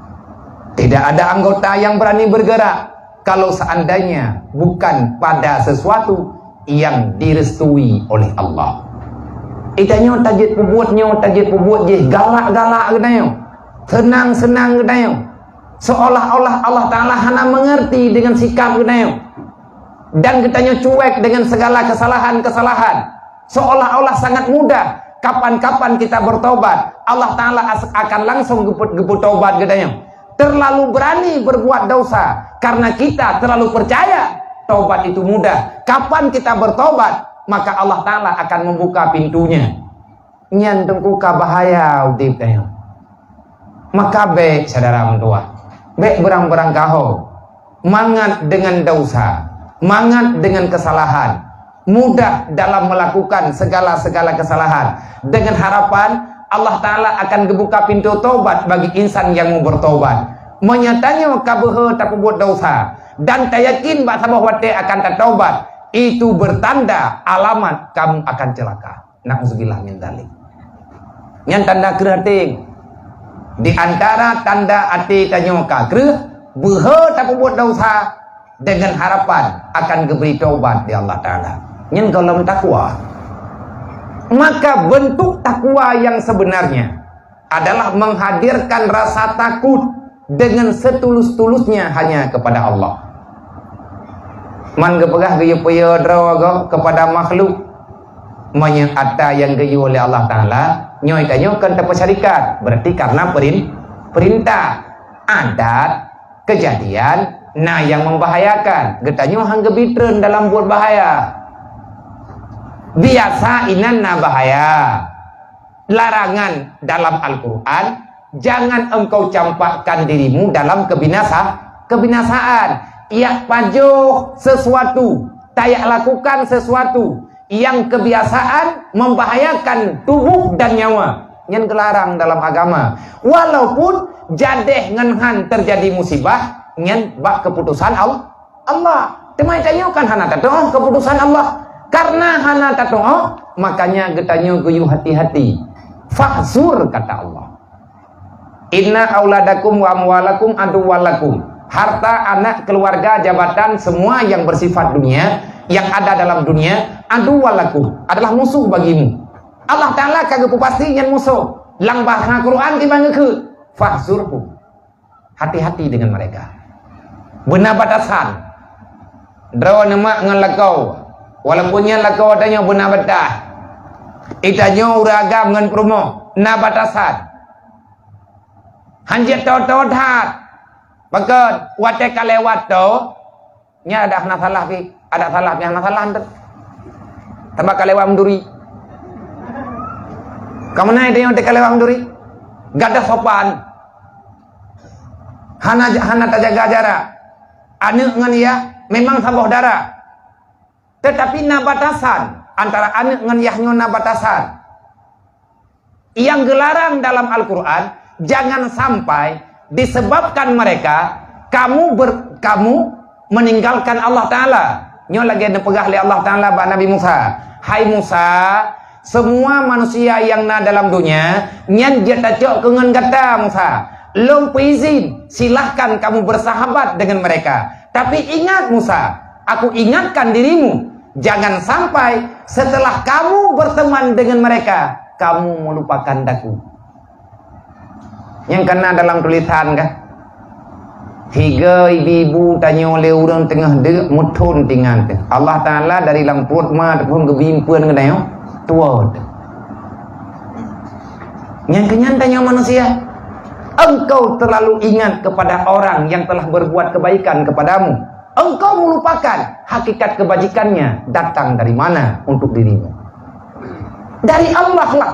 Tidak ada anggota yang berani bergerak kalau seandainya bukan pada sesuatu yang direstui oleh Allah. Itanya tajid pubuat je galak-galak gedayo. Senang-senang gedayo. Seolah-olah Allah Ta'ala hanya mengerti dengan sikap gedayo. Dan kitanya cuek dengan segala kesalahan-kesalahan. Seolah-olah sangat mudah. Kapan-kapan kita bertobat, Allah Ta'ala akan langsung geput tobat gedayo. Terlalu berani berbuat dosa karena kita terlalu percaya tobat itu mudah. Kapan kita bertobat, maka Allah Ta'ala akan membuka pintunya. Nyan tengkuka bahaya udip kayo. Maka baik saudara mentua, baik berang-berang kaho, mangat dengan dosa, mangat dengan kesalahan, mudah dalam melakukan segala-segala kesalahan, dengan harapan Allah Ta'ala akan membuka pintu tobat bagi insan yang mau bertobat. Menyatanya kabuh tak buat dosa dan tak yakin bahwa akan tertobat, itu bertanda alamat kamu akan celaka. Na'udzubillah min dzalik. Yang tanda kerating di antara tanda hati tanyoka kereh behe tak buat dosa dengan harapan akan diberi taubat di Allah Ta'ala. Yang kalau takwa, maka bentuk takwa yang sebenarnya adalah menghadirkan rasa takut dengan setulus-tulusnya hanya kepada Allah. Man gepegah geyu paya draw kepada makhluk menyata yang geyu oleh Allah Ta'ala nyoy kanyo kan terpesyarikat, berarti karena perintah adat kejadian nah yang membahayakan getanyo hang gebitreun dalam buat bahaya. Biasa inanna bahaya. Larangan dalam Al-Quran, jangan engkau campakkan dirimu dalam kebinasaan. Ia pajuh sesuatu, tayak lakukan sesuatu yang kebiasaan membahayakan tubuh dan nyawa. Yang kelarang dalam agama. Walaupun jadeh ngenhan terjadi musibah, nyen bak keputusan Allah. Temai tanyo kan hana tatoh keputusan Allah. Karena hana tatoh, makanya getanyo guyu hati-hati. Fahzur kata Allah. Inna auladakum wa amwalakum aduwalakum. Harta, anak, keluarga, jabatan, semua yang bersifat dunia, yang ada dalam dunia, aduwalakum, adalah musuh bagimu. Allah Ta'ala kagak pasti yang musuh. Lang bahasa Quran timbang ke fahzurhum. Hati-hati dengan mereka. Benar batasan. Draw nama ngelakau. Walaupunnya lakau adanya benar batas. Itanya uragam ngan promo. Na batasan. Hanjit tau hat. Maka wate kalewat tu nya ada hana salah ki, ada salahnya hana salah ante. Tambah kalewat menduri. Kamu naik dia wate kalewat menduri. Gada sopan. Hana tak jaga jarak. Anu ngan ya memang saboh darah. Tetapi na batasan antara anu ngan yahnya na batasan. Yang gelarang dalam Al-Quran, jangan sampai disebabkan mereka kamu meninggalkan Allah Ta'ala. Nyo lagi dipegah oleh Allah Ta'ala bak Nabi Musa. Hai Musa, semua manusia yang na dalam dunia nyan jata cok kengen kata Musa. Long izin, silahkan kamu bersahabat dengan mereka. Tapi ingat Musa, aku ingatkan dirimu, jangan sampai setelah kamu berteman dengan mereka, kamu melupakan daku. Yang kena dalam tulisan kah? Tiga ibu tanya oleh orang tengah dek mutun tinggal tu. Allah Ta'ala dari lamput ma ataupun gebimpuan ke dayo tua. Yang kenyan tanya manusia, engkau terlalu ingat kepada orang yang telah berbuat kebaikan kepadamu. Engkau melupakan hakikat kebajikannya datang dari mana untuk dirimu. Dari Allah lah.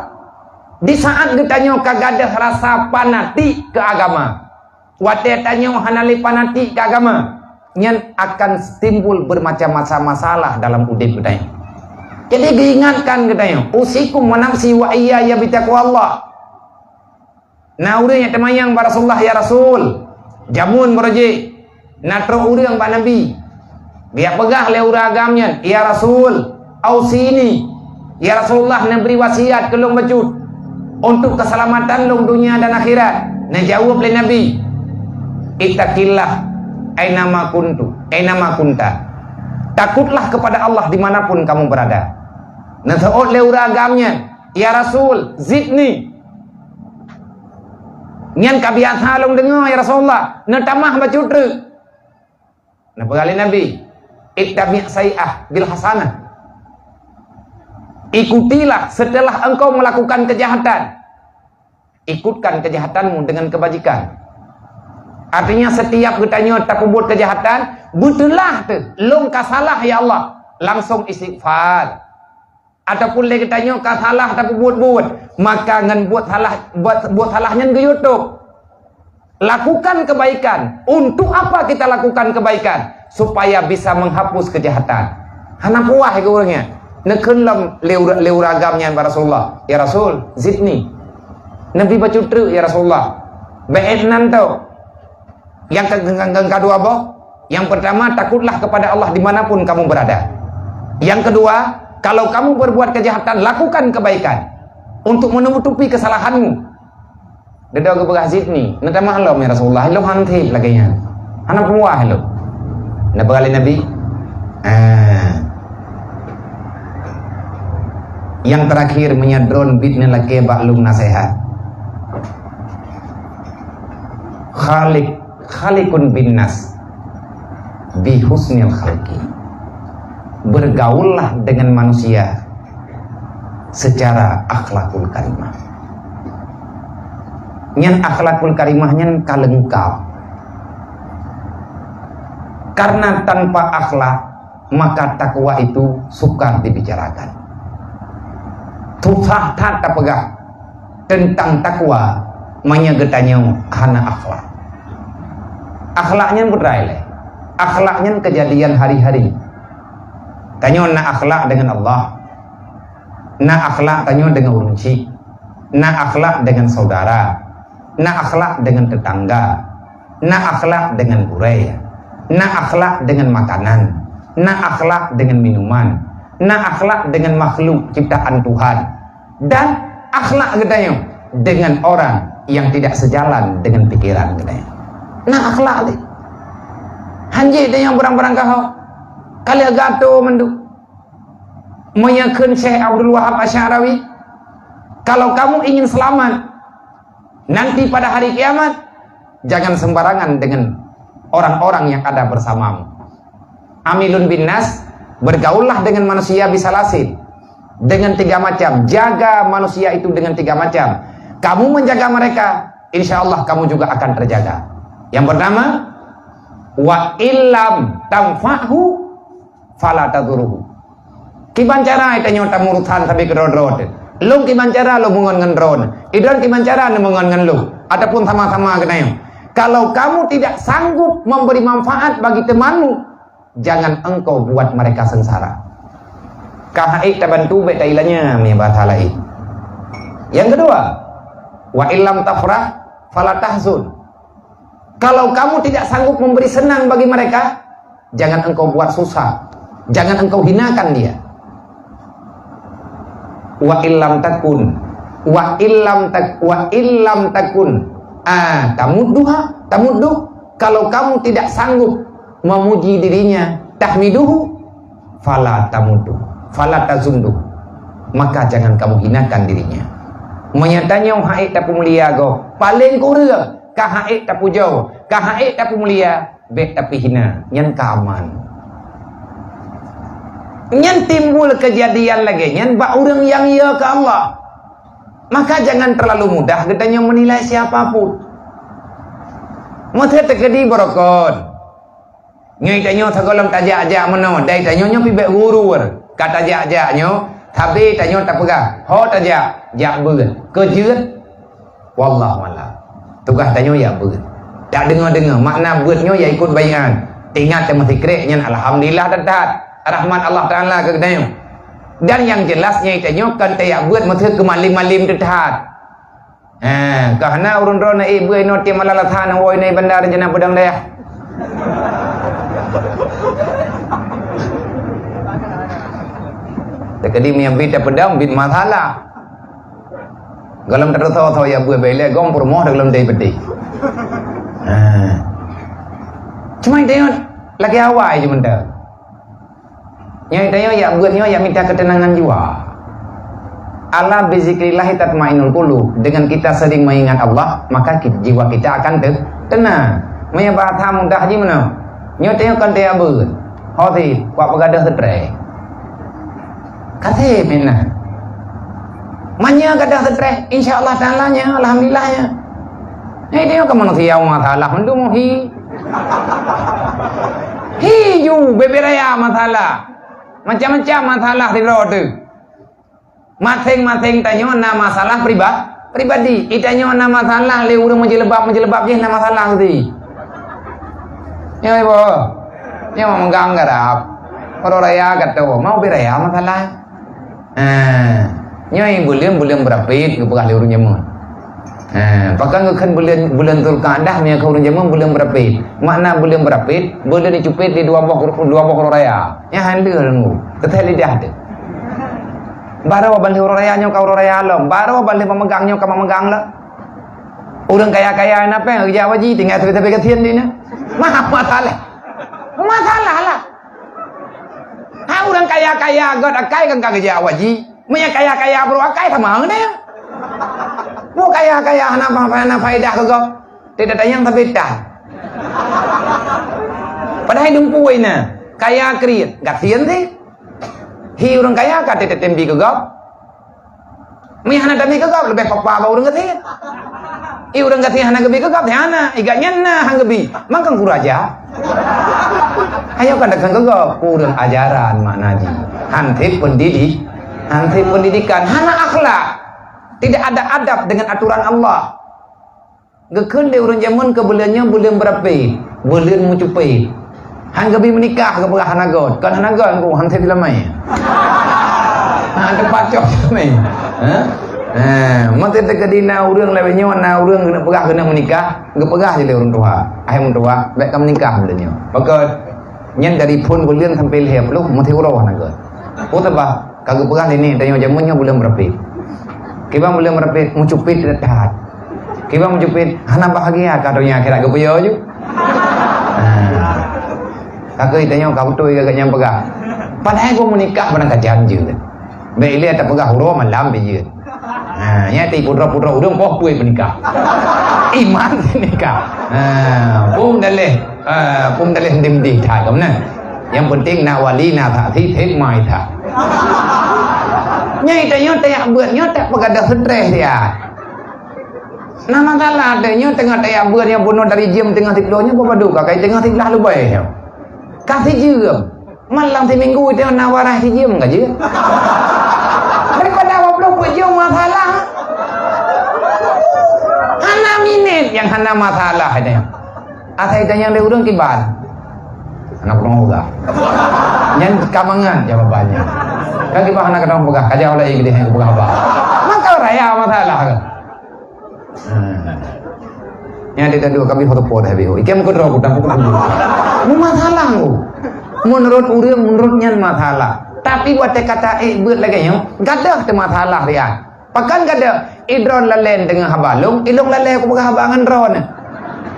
Di saat ditanya kagadah rasa panati ke agama, wate tanya hanali panati ke agama, nyen akan timbul bermacam-macam masalah dalam udip kita. Jadi diingatkan kita, usikum manafsi wa iya ya bitaqwa Allah. Nah urang yang temayang Rasulullah ya Rasul, jamun beraji, natro urang pak Nabi. Dia pegah le uragamnya, ya Rasul, ausini. Ya Rasulullah beri wasiat ke long bacut untuk keselamatan long dunia dan akhirat. Nah jawab le Nabi, ittaqillah ainama kunta. Takutlah kepada Allah dimanapun kamu berada. Nah saat le uragamnya, ya Rasul, zidni. Nyan kabiasa long dengar ya Rasulullah, nah tamah bacut re. Nah pegali Nabi, ittabi' sayyi'ah bil hasanah. Ikutilah setelah engkau melakukan kejahatan, ikutkan kejahatanmu dengan kebajikan. Artinya setiap katanya tak buat kejahatan, betullah tu long kasalah ya Allah, langsung istighfar. Ataupun lagi katanya kasalah tak buat, maka ngan buat salahnya ke YouTube. Lakukan kebaikan. Untuk apa kita lakukan kebaikan? Supaya bisa menghapus kejahatan. Hana puah ke orangnya. Nekun lam leuragamnya Rasulullah. Ya Rasul, zidni. Nabi baca tru ya Rasulullah. Ba'idnan tau. Yang kedua apa? Yang pertama, takutlah kepada Allah dimanapun kamu berada. Yang kedua, kalau kamu berbuat kejahatan, lakukan kebaikan untuk menutupi kesalahanmu. Dedah ke begah zidni. Nanti mahlum ya Rasulullah. Hello hanti laginya. Anak puah hello. Nah berkali Nabi. Yang terakhir menyadron bitna laki baklum nasihat. Khalikun bin nas bi husnil khalqi. Bergaullah dengan manusia secara akhlakul karimah. Nyan akhlakul karimahnya kalengkap. Karena tanpa akhlak maka takwa itu sukar dibicarakan. Susah tak pegah tentang takwa menyegetanya hana akhlak. Akhlaknya berai. Akhlaknya kejadian hari-hari. Tanya na akhlak dengan Allah, na akhlak tanya dengan urunci, na akhlak dengan saudara, na akhlak dengan tetangga, na akhlak dengan burai, na akhlak dengan makanan, na akhlak dengan minuman, na akhlak dengan makhluk ciptaan Tuhan, dan akhlak katanya dengan orang yang tidak sejalan dengan pikiran katanya. Nah akhlak ni hanji dia yang berang-berang kau kali agato mendu meyakin Syekh Abdul Wahab Asy'arawi, kalau kamu ingin selamat nanti pada hari kiamat, jangan sembarangan dengan orang-orang yang ada bersamamu. Amilun bin nas, bergaullah dengan manusia bisa lasin dengan 3 macam. Jaga manusia itu dengan 3 macam. Kamu menjaga mereka, insya Allah kamu juga akan terjaga. Yang pertama, wa illam tamfa'hu fala taduruhu. Kiban cara itanya tamurutan tapi kerodrod. Lu kiban cara lu mungon ngendron. Idon kiban cara lu mungon ngenlu. Ataupun sama-sama kenanya. Kalau kamu tidak sanggup memberi manfaat bagi temanmu, jangan engkau buat mereka sengsara. Kahai tabantu beta ilanya mi batalai. Yang kedua, wa illam tafrah fala tahzun. Kalau kamu tidak sanggup memberi senang bagi mereka, jangan engkau buat susah. Jangan engkau hinakan dia. Wa illam takun tamudduh. Kalau kamu tidak sanggup memuji dirinya, tahmiduhu fala tamuddu fala tazundu, maka jangan kamu hinakan dirinya. Menyatanya haik tapu mulia go paling kurang ka haik tapu jauh, ka haik tapu mulia be tapi hina nyan kaman. Nyan timbul kejadian lagi nyan ba orang yang ya ke Allah, maka jangan terlalu mudah katanya menilai siapapun. Mata terkedi borokon nyai tanyo sagolam tajak-jak meno dai tanyo pi be guru kata jak-jaknyo tapi tanyo tak pegang ho tajak jak beut kejeut wallahu alam tugas tanyo ya beut tak dengar-dengar makna beutnyo ya ikut bayan ingat temu sikret nyan alhamdulillah tetap rahmat Allah taala ke tanyo. Dan yang jelas nyai tanyo kan tayak beut mata ke malim-malim tetap kerana urun-urun ibu ino tim malalathan woi nei bandar jana pedang daya Dekadi mi bit pedam bit masalah. Galam tertawa ya buat bela gom permoh dalam day peti. Cuma tengok lagi awal je benda. Yang tengok ya buatnya ya minta ketenangan jiwa. Allah bizikrillah tatmainul qulub. Dengan kita sering mengingat Allah, maka jiwa kita akan tenang. Maya bahasa mudah je mana? Nyo tengok kan dia ber. Hoti, kuat pegadah stres. Kata mana? Manya gadah stres, insya-Allah ta'alanya, alhamdulillahnya. Dia ke manusia masalah hendak mau ju beberaya masalah. Macam-macam masalah di roda. Masing-masing tanya na masalah pribadi. Itanya na masalah le urang menjelebab je na masalah tu. Ya ibu. Ya menggang garap. Orang raya kata mau beraya masalah. Nyai bulan berapit ke pegah le urang jamun. Pakai kan bulan Zulqa'dah ni kau orang jamun bulan berapit. Makna bulan berapit? Bulan dicupit di dua boh raya. Ya handle rengu. Ketel lidah tu. Baru balik orang raya nyo kau orang raya lo. Baru balik pemegang nyo kau memegang lah. Orang kaya-kaya apa? Kerja wajib tinggal tepi-tepi kesian ni. Masalah lah. Orang kaya-kaya god akai kan kerja wajib. Maya kaya-kaya bro akai sama ni. Mau kaya-kaya hana faedah ke kau? Tidak ada yang terbeda. Padahal dumpuai na kaya kriat, gatian sih. Hi orang kaya kat tidak tembi ke kau. Mi hana tembi ke kau lebih papa bau orang gatian. I orang gatian hana gebi ke kau, hana igaknya na hang gebi. Mangkang kuraja. Ayo katakan ke kau kurang ajaran maknaji. Hantip pendidikan, hana akhlak. Tidak ada adab dengan aturan Allah. Gekun dia orang jamun ke bulannya bulan berapa? Bulan mencupai. Hang gabi menikah ke pegah hanagot. Kan hanagot ku hang teh lamai. Ada pacok ni. Mate tekadina urang lewenyo na urang kena pegah kena menikah, ge pegah je le urang tua. Ai mun tua, baik kam menikah bulannya. Maka nyen dari pun bulan sampai leh lu mate urang hanagot. Utaba kagak pegah ini tanya jamunnya bulan berapa? Kiba boleh merapit mencupit dekat. Kiba mencupit hana bahagia kadonya akhirat kepuyo je. Kakak tanya kau tu agak nyam pegah. Padahal kau menikah pada janji. Baik lihat tak pegah huru malam biji. Ya ti putra-putra udang poh puai menikah. Iman menikah. Pum daleh dim thai kamu na. Yang penting nak wali nak tak thik mai tak. Nyai tanya buatnya tak pegadah stres dia. Nah masalah adanya tengah tanya buatnya bunuh dari jam tengah tiklonya apa padu kakai tengah tiklah lu baik. Kasih jam. Malam si minggu itu nawarah si jam enggak je. Daripada awak belum buat jam masalah. Hana minit yang hana masalah ada. Asai tanya le urang kiban. Anak belum juga. Yang kamangan jawabannya. Kan kita anak kadang pegah kaja oleh igde yang pegah apa. Maka raya masalah ke. Yang dia dua kami foto pot habis. Ikem ko drop utang ko dulu. Masalah ku. Menurut urang menurutnya masalah. Tapi buat kata buat lagi yang gadah te masalah dia. Pakan gadah idron lalen dengan habalung, ilung lalen ko pegah habangan ron.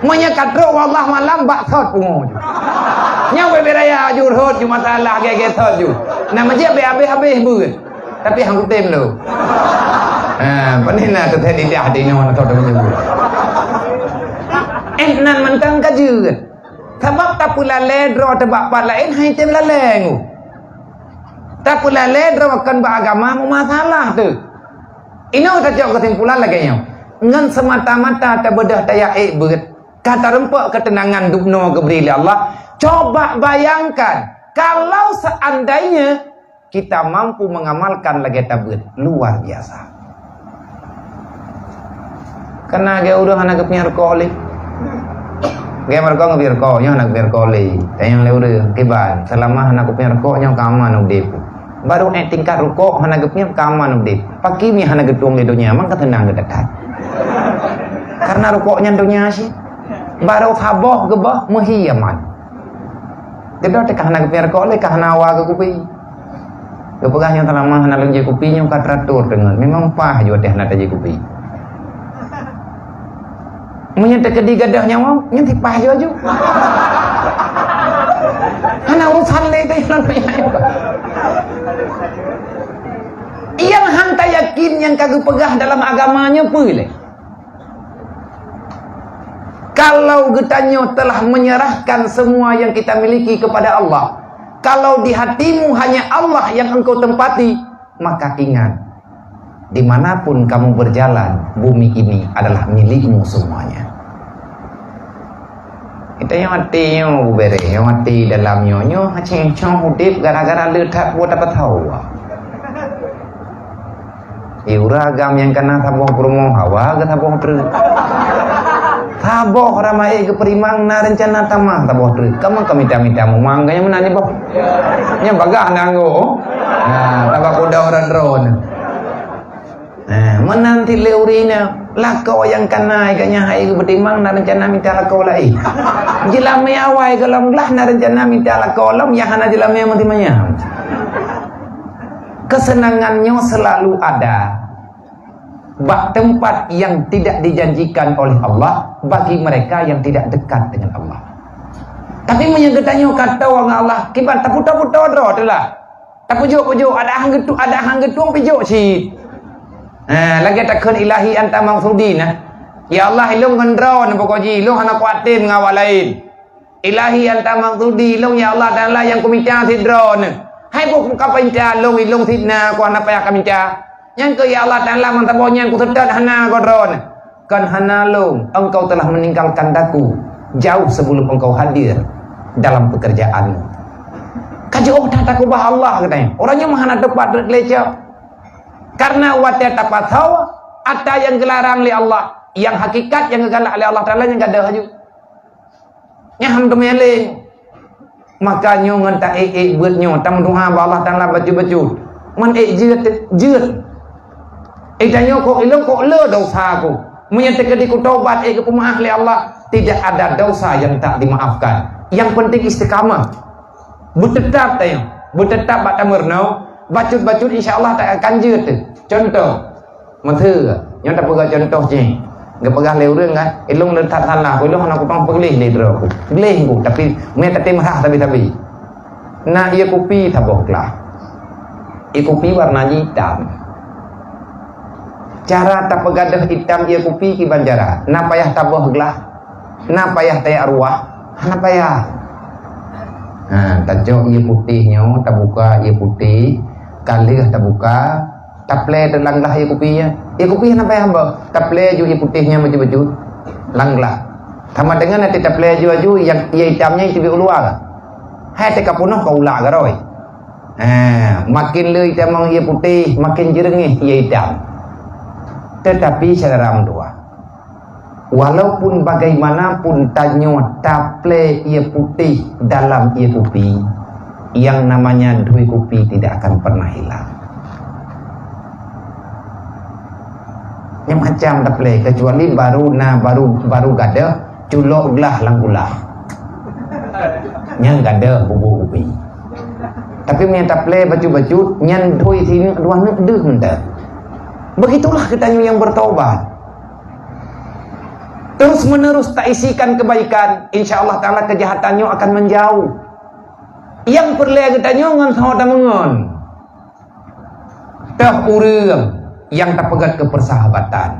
Manya katro wallah malam bak thot pungo. Nyau beraya jurhut ju masalah gege thot ju. Nama je habis buat. Tapi hang tem lo. Panina teteh tidak ada yang thot menyebut. Nan mentang kaju. Sebab tak pula ledro tebak pat lain hai tem laleng. Tak pula ledro kan beragama mu masalah tu. Ino tak jauh kesimpulan lagi nya. Ngan semata-mata tak bedah daya buat. Kata rempuk ketenangan dubno keberi Allah. Coba bayangkan kalau seandainya kita mampu mengamalkan lagi tabut luar biasa. Karena dia udah anak punya alkoholik. Dia mereka ngabir ko, nya anak bir koli. Yang udah kiban selama anak punya rokok nya kaman udip. Baru tingkat rokok anak punya kaman udip. Pagi mi anak getung di dunia mang ketenang dekat. Karena rokoknya dunia sih. Baru haboh gebah muhiyaman. Kedua tekah nak biar kau le kahna wa ke kupi. Kepegahnya telamah nak je kopi nya ka teratur dengan memang pah jo teh nak je kopi. Munnya tekedi gadah nyawa nya ti pah jo aju. Ana urusan le teh nan yang hanta yakin yang kagak pegah dalam agamanya pilih. Kalau getanyo telah menyerahkan semua yang kita miliki kepada Allah, kalau di hatimu hanya Allah yang engkau tempati, maka ingat, dimanapun kamu berjalan, bumi ini adalah milikmu semuanya. Kita yang hatinya bere, yang hati dalamnya nyo haceng-ceng hudip gara-gara letak buat dapat tahu. Uragam yang kena taboh promo hawa ke taboh ter. Taboh ramai ke perimang na rencana tamah taboh ter. Kamu minta mangganya menanya boh. Nya bagah nanggo. Nah, tabak kuda orang drone. Nah, menanti leurina lako yang kena ikanya hai ke perimang na rencana minta lako lai. Jilame awai kalau lah na rencana minta lako lam yang hana jilame mati mayam. Kesenangannya selalu ada bak tempat yang tidak dijanjikan oleh Allah bagi mereka yang tidak dekat dengan Allah. Tapi menyegetannya kata orang Allah kibat tapu-tapu dro itulah. Tapujuk-pujuk ada hang getung pijuk si. Lagi takkan ilahi anta maksudin. Ya Allah ilung ngendro na pokoji ilung hana kuatin ngawal lain. Ilahi anta maksudi ilung ya Allah dan lah yang kumita si drone. Hai buku kapanca long ilong sidna ko hana paya kaminca yang ke ya Allah Taala mantabonya ku sedad hana godron kan hana long engkau telah meninggalkan daku jauh sebelum engkau hadir dalam pekerjaanmu kajo tataku bah Allah katanya orangnya mahana tepat leceh karena wate tapat hawa ada yang gelarang li Allah yang hakikat yang galak li Allah Taala yang gada haju nyaham kemeleng makanya ngenta buatnya tam doa Allah Taala baju-baju man jeut danyo kok ilung kok le dosa ku menyatakan ku taubat ke pemaaf li Allah tidak ada dosa yang tak dimaafkan yang penting istiqamah bertetap tayang bertetap bak tamurno bacut-bacut insyaallah tak akan jeut contoh menteu nya tak pegah contoh je gak pegah leu reung kan ilung le tak salah ku ilung aku pang pelih le dro ku pelih ku tapi me tak temah tapi nah ia kopi tabohlah kopi warna hitam cara tak pegadah hitam ia kopi ki banjara na payah tabohlah na payah teh arwah na payah tajok ia putihnya tak buka ia putih kali tak buka taple langlah ia kopinya ia kopi na payah hamba taple ju ia putihnya baju-baju langlah sama dengan nanti taple ju yang ia hitamnya itu luar hai te kapunoh kau ulah garoi makin leuy temang ia putih makin jernih ia hitam tetapi secara dua walaupun bagaimanapun tanyo taple ia putih dalam ia kopi yang namanya dui kopi tidak akan pernah hilang yang macam taple kecuali baru gada culok belah langgulah yang gada bubuk kopi tapi punya taple baju-baju nyan doi sini dua nak deh mentah begitulah kitanya yang bertaubat terus menerus tak isikan kebaikan insyaallah Taala kejahatannya akan menjauh yang perlu kitanya ngan sahaja mengon tah urang yang tak pegat kepersahabatan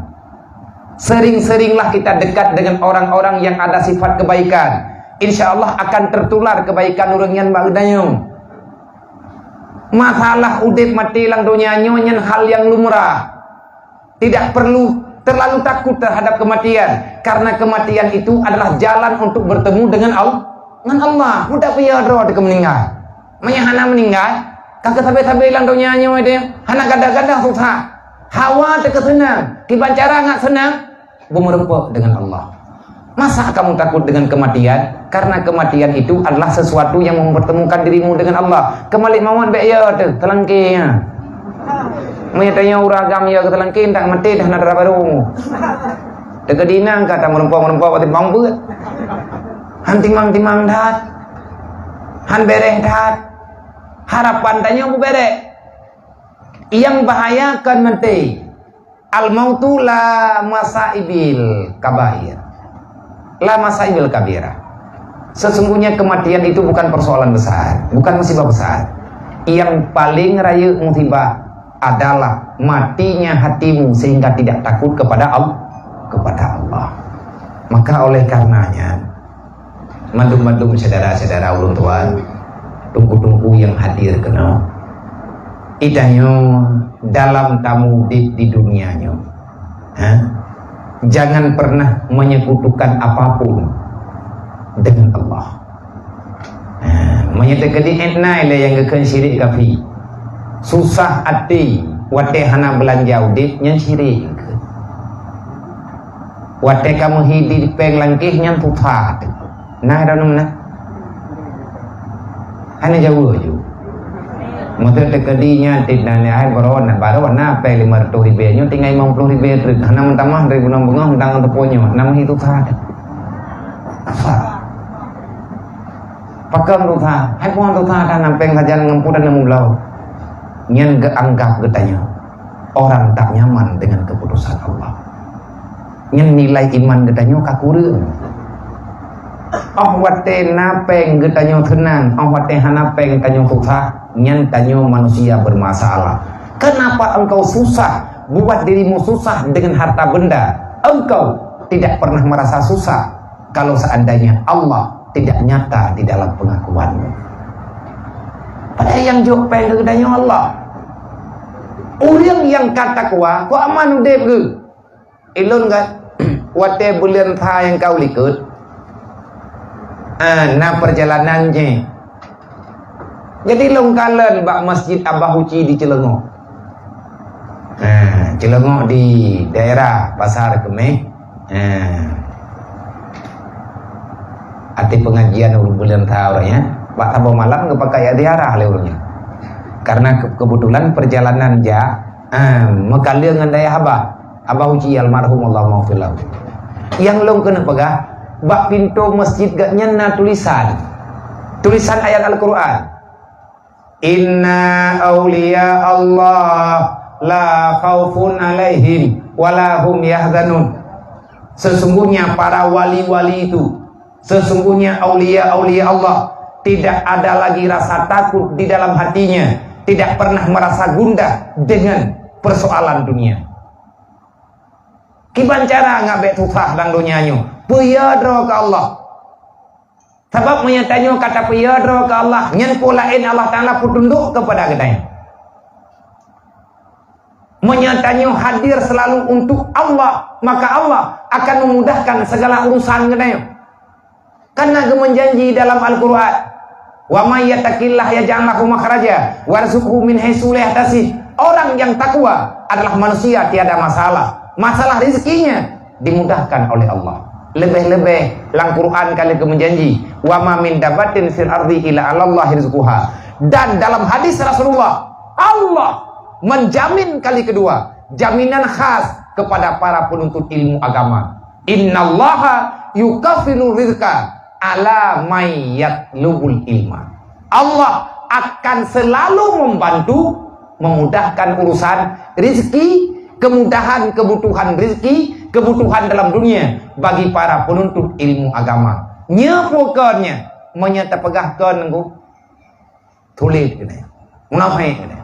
sering-seringlah kita dekat dengan orang-orang yang ada sifat kebaikan insyaallah akan tertular kebaikan urang yang bagdanyong masalah udip mati lang dunia nyan hal yang lumrah tidak perlu terlalu takut terhadap kematian karena kematian itu adalah jalan untuk bertemu dengan Allah mudah piye dro de meninggal hana meninggal kagak sampai lang dunia nyo itu hana gada-gada susah hawa teu senang kibancara ngak senang bumerempok dengan Allah. Masa kamu takut dengan kematian? Karena kematian itu adalah sesuatu yang mempertemukan dirimu dengan Allah. Kemalik mawon be ya teu telengkenya. Menyatanya uragam ya ketelengkin tak mati dah nadara baru. Tegedinang kata merempok-merempok pati bang beut. Han timang-timang dat. Han bereh dat. Harapan tanya bu bereh. Yang bahayakan nanti al-mautu la masaibil kabair. La masaibil kabira. Sesungguhnya kematian itu bukan persoalan besar, bukan musibah besar. Yang paling raya musibah adalah matinya hatimu sehingga tidak takut kepada Allah. Maka oleh karenanya, mandum-mandum saudara-saudara ulun tuan, tunggu-tunggu yang hadir kena idanyo dalam tamu di dunianya. Jangan pernah menyekutukan apapun dengan Allah. Menyatakan enai le yang gekan syirik kafi. Susah hati wate hana belanja udip nyan syirik. Wate kamu hidup peng langkih nyan tufa. Nah dah mana? Hanya jauh aja. Mata tekadinya tidak ni baron na pe 500 ribu nyo tinggal 50 ribu terus hana mentamah dari bulan bunga tentang teponyo nama itu sah. Apa? Pakam tu sah. Hai puan tu sah dan nampeng saja ngempu dan ngemulau. Nyan anggap katanya orang tak nyaman dengan keputusan Allah. Nyan nilai iman katanya kakurun. Wate napeng katanya tenang. Wate hanapeng katanya susah. Nyan katanya manusia bermasalah. Kenapa engkau susah? Buat dirimu susah dengan harta benda. Engkau tidak pernah merasa susah kalau seandainya Allah tidak nyata di dalam pengakuanmu. Padahal yang jauh pengen katanya Allah. Orang yang kata kuah, kau aman udah ke? Ilun kan? Wate bulan tha yang kau likut. Na perjalanannya. Jadi longkalan bak masjid Abah Uci di Celengok. Celengok di daerah Pasar Kemeh. Arti pengajian bulan tha orangnya. Pak Tabo malam kepakai diarah oleh orangnya. Karena kebetulan perjalanan mekalir dengan daya Abah Uci almarhum Allah maghfirlahu. Yang long kena pegah bak pintu masjid gak nyana tulisan ayat Al-Qur'an. Inna awliya Allah la khaufun alaihim walahum yahzanun. Sesungguhnya para wali-wali itu, sesungguhnya aulia-aulia Allah tidak ada lagi rasa takut di dalam hatinya, tidak pernah merasa gundah dengan persoalan dunia. Kiban cara ngabek susah dan dunianya, peyadro ke Allah. Sebab menyatanya kata peyadro ke Allah, nyen pulain Allah Ta'ala putunduk kepada gedanya. Menyatanya hadir selalu untuk Allah, maka Allah akan memudahkan segala urusan gedanya. Karena gemenjanji dalam Al-Quran, wa may yattaqillah yaj'al lahu makhraja warzuqhu min haitsu la yahtasib. Orang yang takwa adalah manusia tiada masalah. Masalah rezekinya dimudahkan oleh Allah. Lebih-lebih lang Quran kali kemenjanji, wa ma min dabatin fil ardi illa 'alallahi rizquha. Dan dalam hadis Rasulullah, Allah menjamin kali kedua, jaminan khas kepada para penuntut ilmu agama. Innallaha yukafilu rizqa ala may yatlubul ilma. Allah akan selalu membantu memudahkan urusan rezeki, kemudahan kebutuhan rezeki, kebutuhan dalam dunia bagi para penuntut ilmu agama. Nyepokannya menyata pegahkan nengku tulis kena munafik kena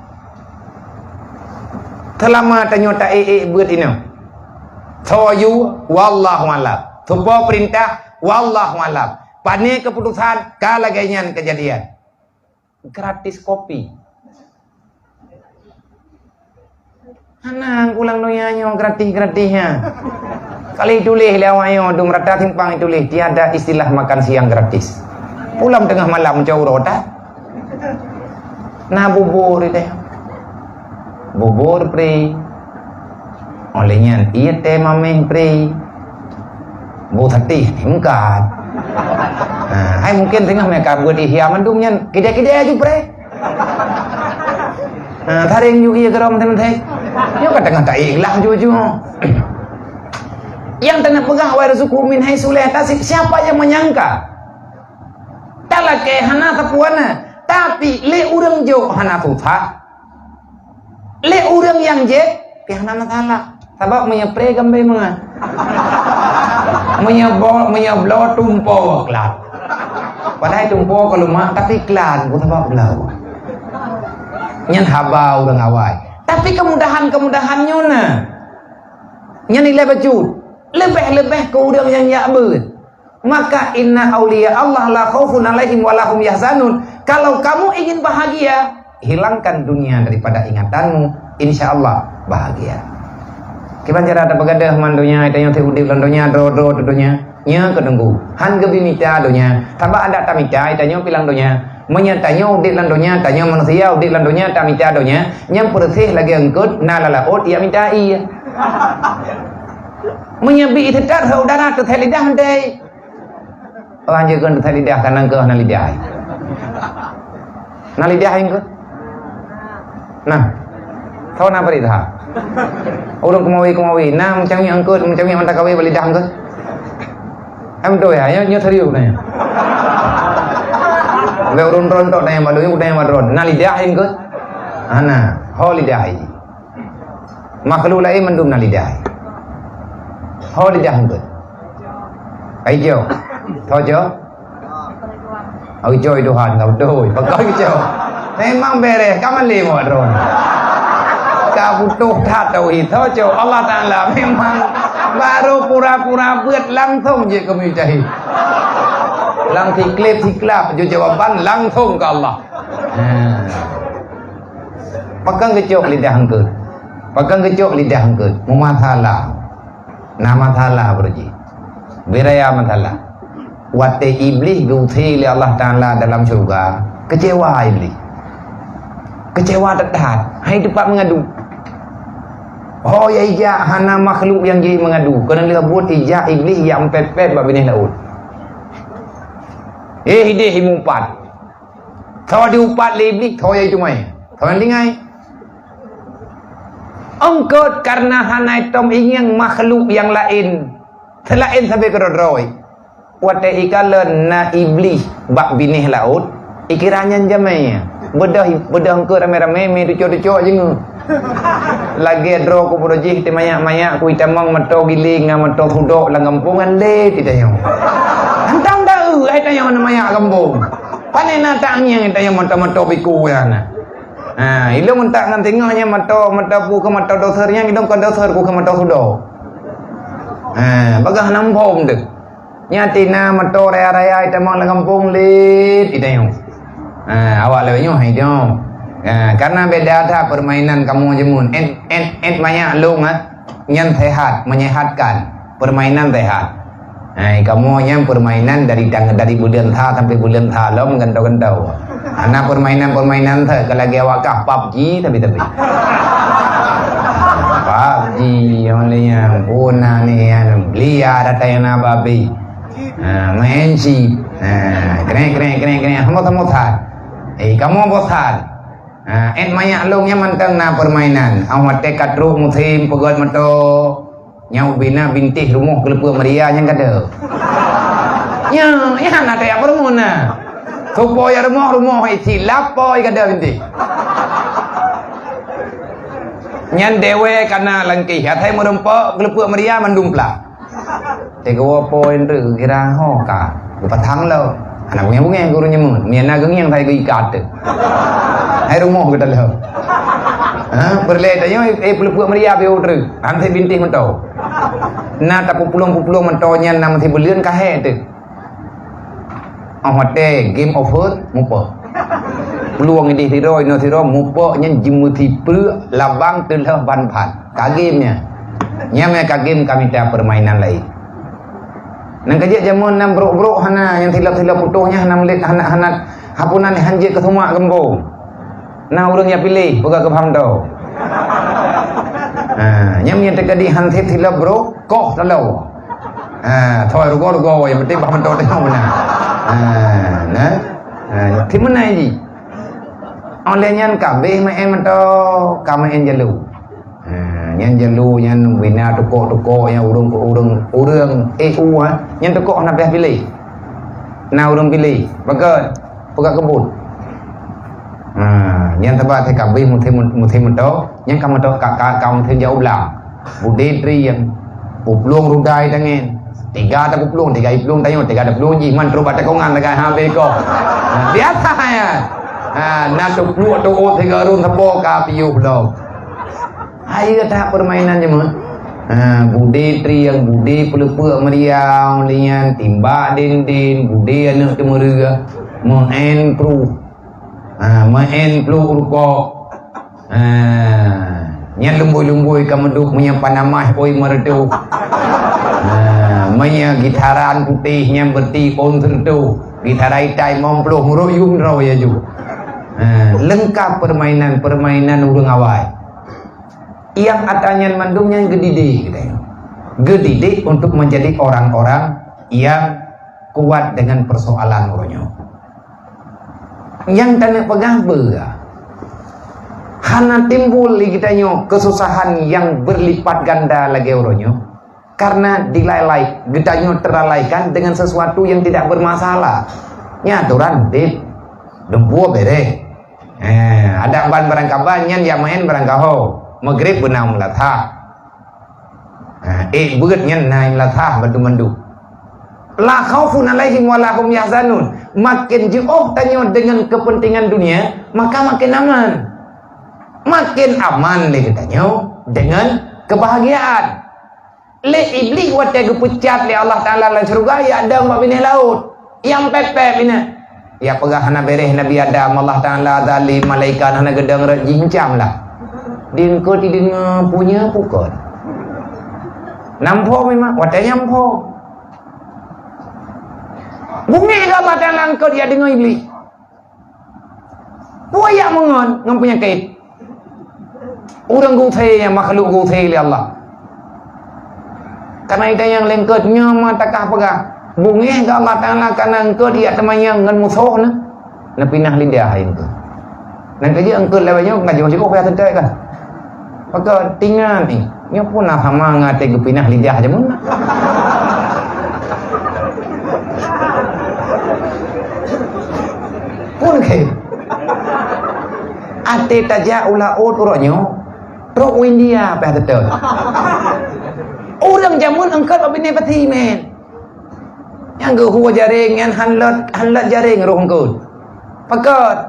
telama tanya tak buat ini sawayu wallahu alam sebuah perintah wallahu alam pane keputusan kalagaian kejadian gratis kopi anak ulang noyanyo gratis-gratisnya kali tulis lawayo dum rata timpang tulis tiada istilah makan siang gratis pulang tengah malam jauh roda nah bubur itu bubur pri olehnya iya teh mameh pri bu thati mungkat hai mungkin tengah mereka buat ihya mandumnya kida-kida aja pri taring juga iya geram teman-teman yo kadang tak ikhlas jujur. Yang tengah pegang warzuqhu min haitsu la yahtasib, siapa yang menyangka talake hana tapuana tapi le urang jo hana tuta Le orang yang je pihak nama salah. Sebab menyepray gambar mga. Menyeblo tumpo kelat. Padahal tumpo kalau mak tapi klan ku sebab belau. Nyan habau orang awai. Tapi kemudahan-kemudahannya na. Nyan nilai bajut. Lebih-lebih ke orang yang yakbud. Maka inna awliya Allah la khaufun alaihim wa lahum yahzanun. Kalau kamu ingin bahagia, hilangkan dunia daripada ingatanmu, insyaallah bahagia. Kiban cara ada begadah mandonya itu yang terudip landonya do dudunya nya kedenggu han gebimita donya taba ada tamita itu pilang donya menyatanya udip landonya tanya manusia udip landonya tamita donya yang bersih lagi engkut nalala ot ya minta iya menyabi itu tar saudara tu lidah deh orang jaga tu lidah kanan ke lidah lidah engkut nah kau nak berita orang kumawi nah macam ni angkut macam ni mantap kawin balik dah angkut em tu ya nya serius nanya le urun rontok nanya malu udah yang madron nah lidah angkut ana ho lidah makhluk lain mendum nah lidah ho lidah angkut aijo thojo au joy Tuhan kau doi pakai kicau memang beres kamu lemo madron butuh tauhid saja Allah Taala memang baru pura-pura buat langsung je ke mujahid lang tiklip jawaban langsung ke Allah pegang kecok lidah angkut pegang kecok lidah angkut mumathalah nama thalah berji biraya mathalah wate iblis guthi li Allah Taala dalam surga kecewa iblis kecewa dekat hai dapat mengadu. Oh ya ija hana makhluk yang jadi mengadu. Kena lihat buat ija iblis yang pepet bab benih laut. Hidih himumpat. Kau diupat le iblis kau ya itu mai. Kau lingai. Engkau karena hana itom ingin makhluk yang lain. Selain sampai kerodroi. Wate ikalan na iblis bab benih laut. Ikiranya jamai. Bedah engkau rame-rame meducok-ducok je ngu. Lagi dro ku projih te mayak-mayak ku itamang mato giling mato hudok lang kampungan le ti tayo. Hantang dau ai tayo na mayak kampung. Panena tangnya tayo mato biku ya na. Ilung entak ngan tengoknya mato pu ke mato dosernya idong ke doser ku ke mato hudok. Bagah nampom dek. Nyatina mato raya-raya itamang lang kampung le ti tayo. Awak lewatnya hai dong. Karena beda ada permainan kamu jemun banyak lu nyan sehat menyehatkan permainan sehat kamu yang permainan dari bulan tha sampai bulan tha lo menggantau-gantau anak permainan kalau lagi awak kah PUBG tapi PUBG yang puna ni yang belia data yang babi main si keren kamu tha kamu bosan banyak long yang mantang na permainan awak tekat ruh musim pegot mato nyau bina bintih rumah kelepua Maria yang kada ya nak tak bermuna supaya rumah isi lapoi kada bintih nyan dewe karena langkih hatai merempak kelepua Maria mendumpla tega poin tu kira hoka patang lo anak bunga gurunya mun mian nagung yang saya ikat hai rumah kita lah berleda yo pelupuk Maria be order antai bintih mentau na ta pupulung mentonya nam thi belian kahe tu hote game over mupo peluang ini hero mupo nya jimuthi pu labang telah ban phat ka game nya nya ka game kami ta permainan lain nang kajak jamun nam brok hana yang tilap-tilap putuhnya hana melit hana hapunan hanje ketumak gembong. Nah urangnya pilih buka ke paham tau. Nyam yang terkadi hantit tilap brok koh talau. Thôi rugo yang penting paham tau tengok mana. Nah. Thì mana ini? Oleh nyan kabeh ma em to kama en jalu. Nyan jalu nyan wina toko yang urung EU nyan toko nak pilih. Nah urung pilih. Bagus. Buka kebun. Yang tebak thay kabeh muthi yang kamu tahu kamu thay jauh belang bude trian puplung rudai tangen tiga puplung tayo tiga puplung jiman terus baca kongan dekat habe ko biasa ya nak tu pluk tu thay garun thabo ka piu belum ayo tak permainan je mun bude trian bude pelupuk meriau lian timba din bude anak temera main pro main peluk rukuk yang lembui-lembui kamu duk punya panamah oi merdu punya gitaran putihnya berti pon tertu gitarai tai momploh muruyum raw ya ju lengkap permainan urang awai yang atanya mandungnya gedidik untuk menjadi orang-orang yang kuat dengan persoalan uronyo yang tanah pegang hana timbul kitanya kesusahan yang berlipat ganda lagi uronyo karena dilalai kitanya terlalaikan dengan sesuatu yang tidak bermasalah nyaturan dip dempuo bere ada ban barang kabanyan yang main barang kaho maghrib benam latha beut nyen naim latha bandu la khaufun alaihim wa lahum yahzanun. Makin jauh tanya dengan kepentingan dunia, maka makin aman. Makin aman le tanya dengan kebahagiaan. Le iblis wate gepecat le Allah Taala lan surga ya ada mak bini laut. Yang pepep ini. Ya pegah hana bereh Nabi Adam Allah Taala zalim malaikat hana gedang jincam lah. Din ko ti din punya pukul. Nampo memang wate nyampo. Bunyi ke Allah Ta'ala engkau dia dengan iblis. Buaya mengon dengan penyakit. Orang guthe yang makhluk guthe oleh Allah. Karena itu yang lengketnya matakah pegah. Bunyi ke Allah Ta'ala karena engkau dia temannya dengan musuh na. Na pinah lidah engkau. Nanti je engkau lewatnya ngaji masih kau payah tentai kan. Maka tinggal ni. Nya pun nak sama ngate pinah lidah aja mun. Pun ke ate taja ula ot uronyo pro India pa betul orang jamun engkau abine pati men yang ge huwa jaring yang hanlat jaring roh engkau pakat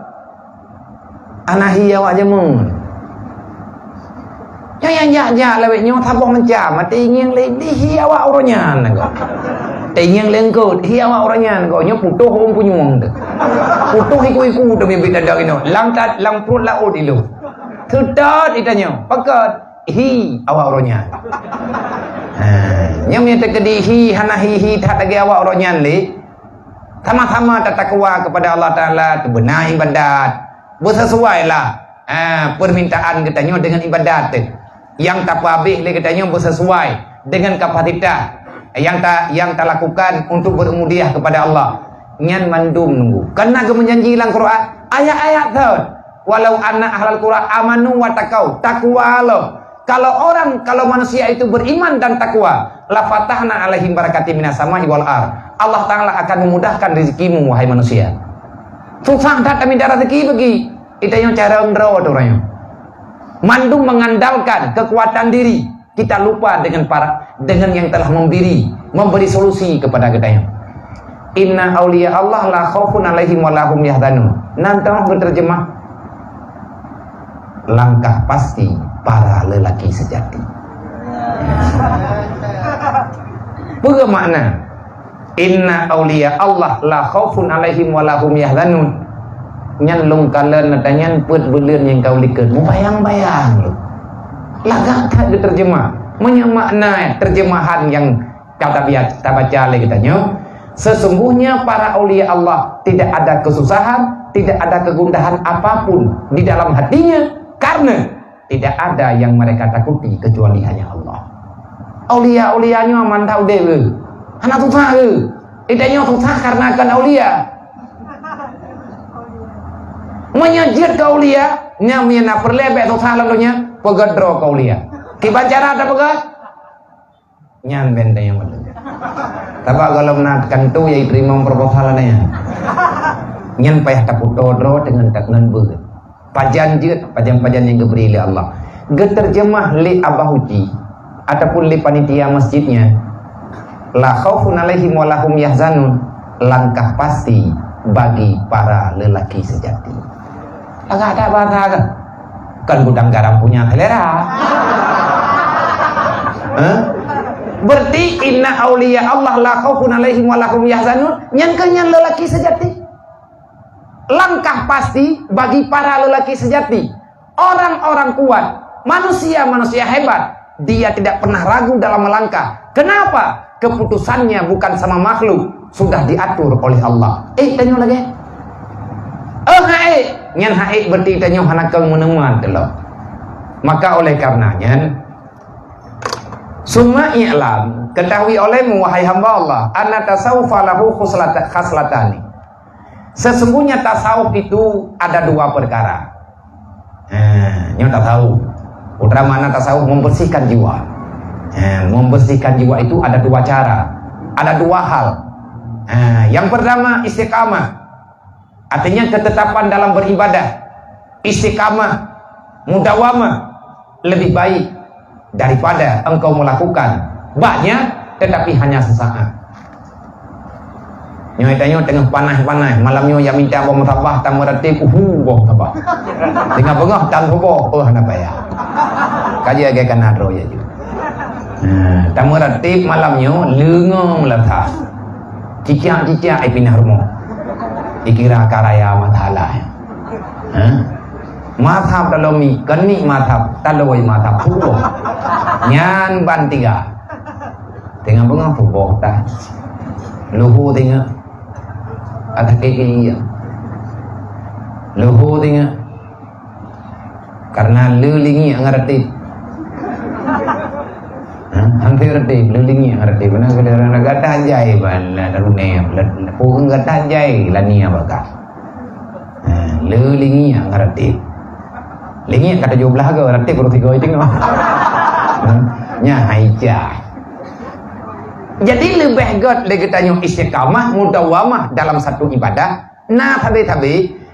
anahi awak jamun yang lewe nyo thaboh mencam mati ingin le di awak uronyan engkau ingin lengkau hi awak uronyan engkau nyo putuh om punyung de putuh iku demi bidadak ino langkat langprut laut ilu tedat itanya pakat hi awak uronyan yang menyata kedi hi hana hi tak lagi awak uronyan le sama-sama takwa kepada Allah Taala benar ibadat bersesuailah permintaan katanya dengan ibadat yang tak habis le katanya bersesuai dengan kapasitas yang tak lakukan untuk berumudiah kepada Allah nyan mandum nunggu karena kemenjanji dalam Quran ayat-ayat tau walau anna ahlal Quran amanu wa taqau takwa lo kalau manusia itu beriman dan takwa la fatahna alaihim barakati minas samai wal ar Allah Taala akan memudahkan rezekimu wahai manusia susah tak minta rezeki bagi itu yang cara ngerawat orangnya mandum mengandalkan kekuatan diri kita lupa dengan yang telah memberi solusi kepada kita. Inna awliya Allah la khaufun alaihim wa lahum yahzanun. Nanti berterjemah langkah pasti para lelaki sejati. Bagaimana? Inna awliya Allah la khaufun alaihim wa lahum yahzanun. Nyan lung kalen natanyan put beleun yang kau liket. Bayang-bayang lu. Lagak tak diterjemah. Menyemakna terjemahan yang kata baca lagi katanya. Sesungguhnya para aulia Allah tidak ada kesusahan, tidak ada kegundahan apapun di dalam hatinya karena tidak ada yang mereka takuti kecuali hanya Allah. Aulia-aulianya mantau dewe. Anak susah ke? Idanya susah karena akan aulia. Menyajir ke aulia, nyamina perlebek susah lalunya, pegadro ke aulia. Kibacara ada pegat? Nyan benteng yang betul. Tapi kalau menatkan tu ya terima proposalannya. Nyan payah tak putodro dengan tak ngan beut. pajan je pajan yang diberi oleh Allah. Geterjemah li abahuji ataupun li panitia masjidnya, la khaufun alaihim wa lahum yahzanun, langkah pasti bagi para lelaki sejati. Agak ada bahasa kan gudang garam punya selera. Berarti inna auliya Allah la khaufun alaihim wa lahum yahzanun, nyangkanya lelaki sejati. Langkah pasti bagi para lelaki sejati, orang-orang kuat, manusia-manusia hebat, dia tidak pernah ragu dalam melangkah. Kenapa? Keputusannya bukan sama makhluk, sudah diatur oleh Allah. Tanya lagi. Nyan hae berarti tanya hanakang menemuan telah. Maka oleh karenanya summa i'lam, ketahui olehmu wahai hamba Allah, anna tasawufa lahu khaslatani. Sesungguhnya tasawuf itu ada dua perkara. Nyata tahu. Utama tasawuf membersihkan jiwa. Membersihkan jiwa itu ada dua cara, ada dua hal. Yang pertama istiqamah, artinya ketetapan dalam beribadah. Istiqamah, mudawamah, lebih baik daripada engkau melakukan banyak tetapi hanya sesaat. Nyoy tanya tengah panas malamnya yang minta abang mutabah tamu ratib bong tabah tengah bengah tan boh apa ya kaji agak kanadro ya juga. Tamu ratib malamnya lengong latah cicak ai pindah rumah dikira karaya mathalah. Mathab dalomi kani mathab taloi mathab hubo nyan ban tiga tengah bengah boh ta luhu tengah ada kekelian luhu tengah karena lulingi ngerti hampir retip lulingi ngerti benar kadang gata jai bala darune pun gata jai lania bakal lulingi ngerti lingi kata jumlah ke retip perlu tiga itu nya haija. Jadi lebih god lagi tanya istiqamah mudawamah dalam satu ibadah na tabi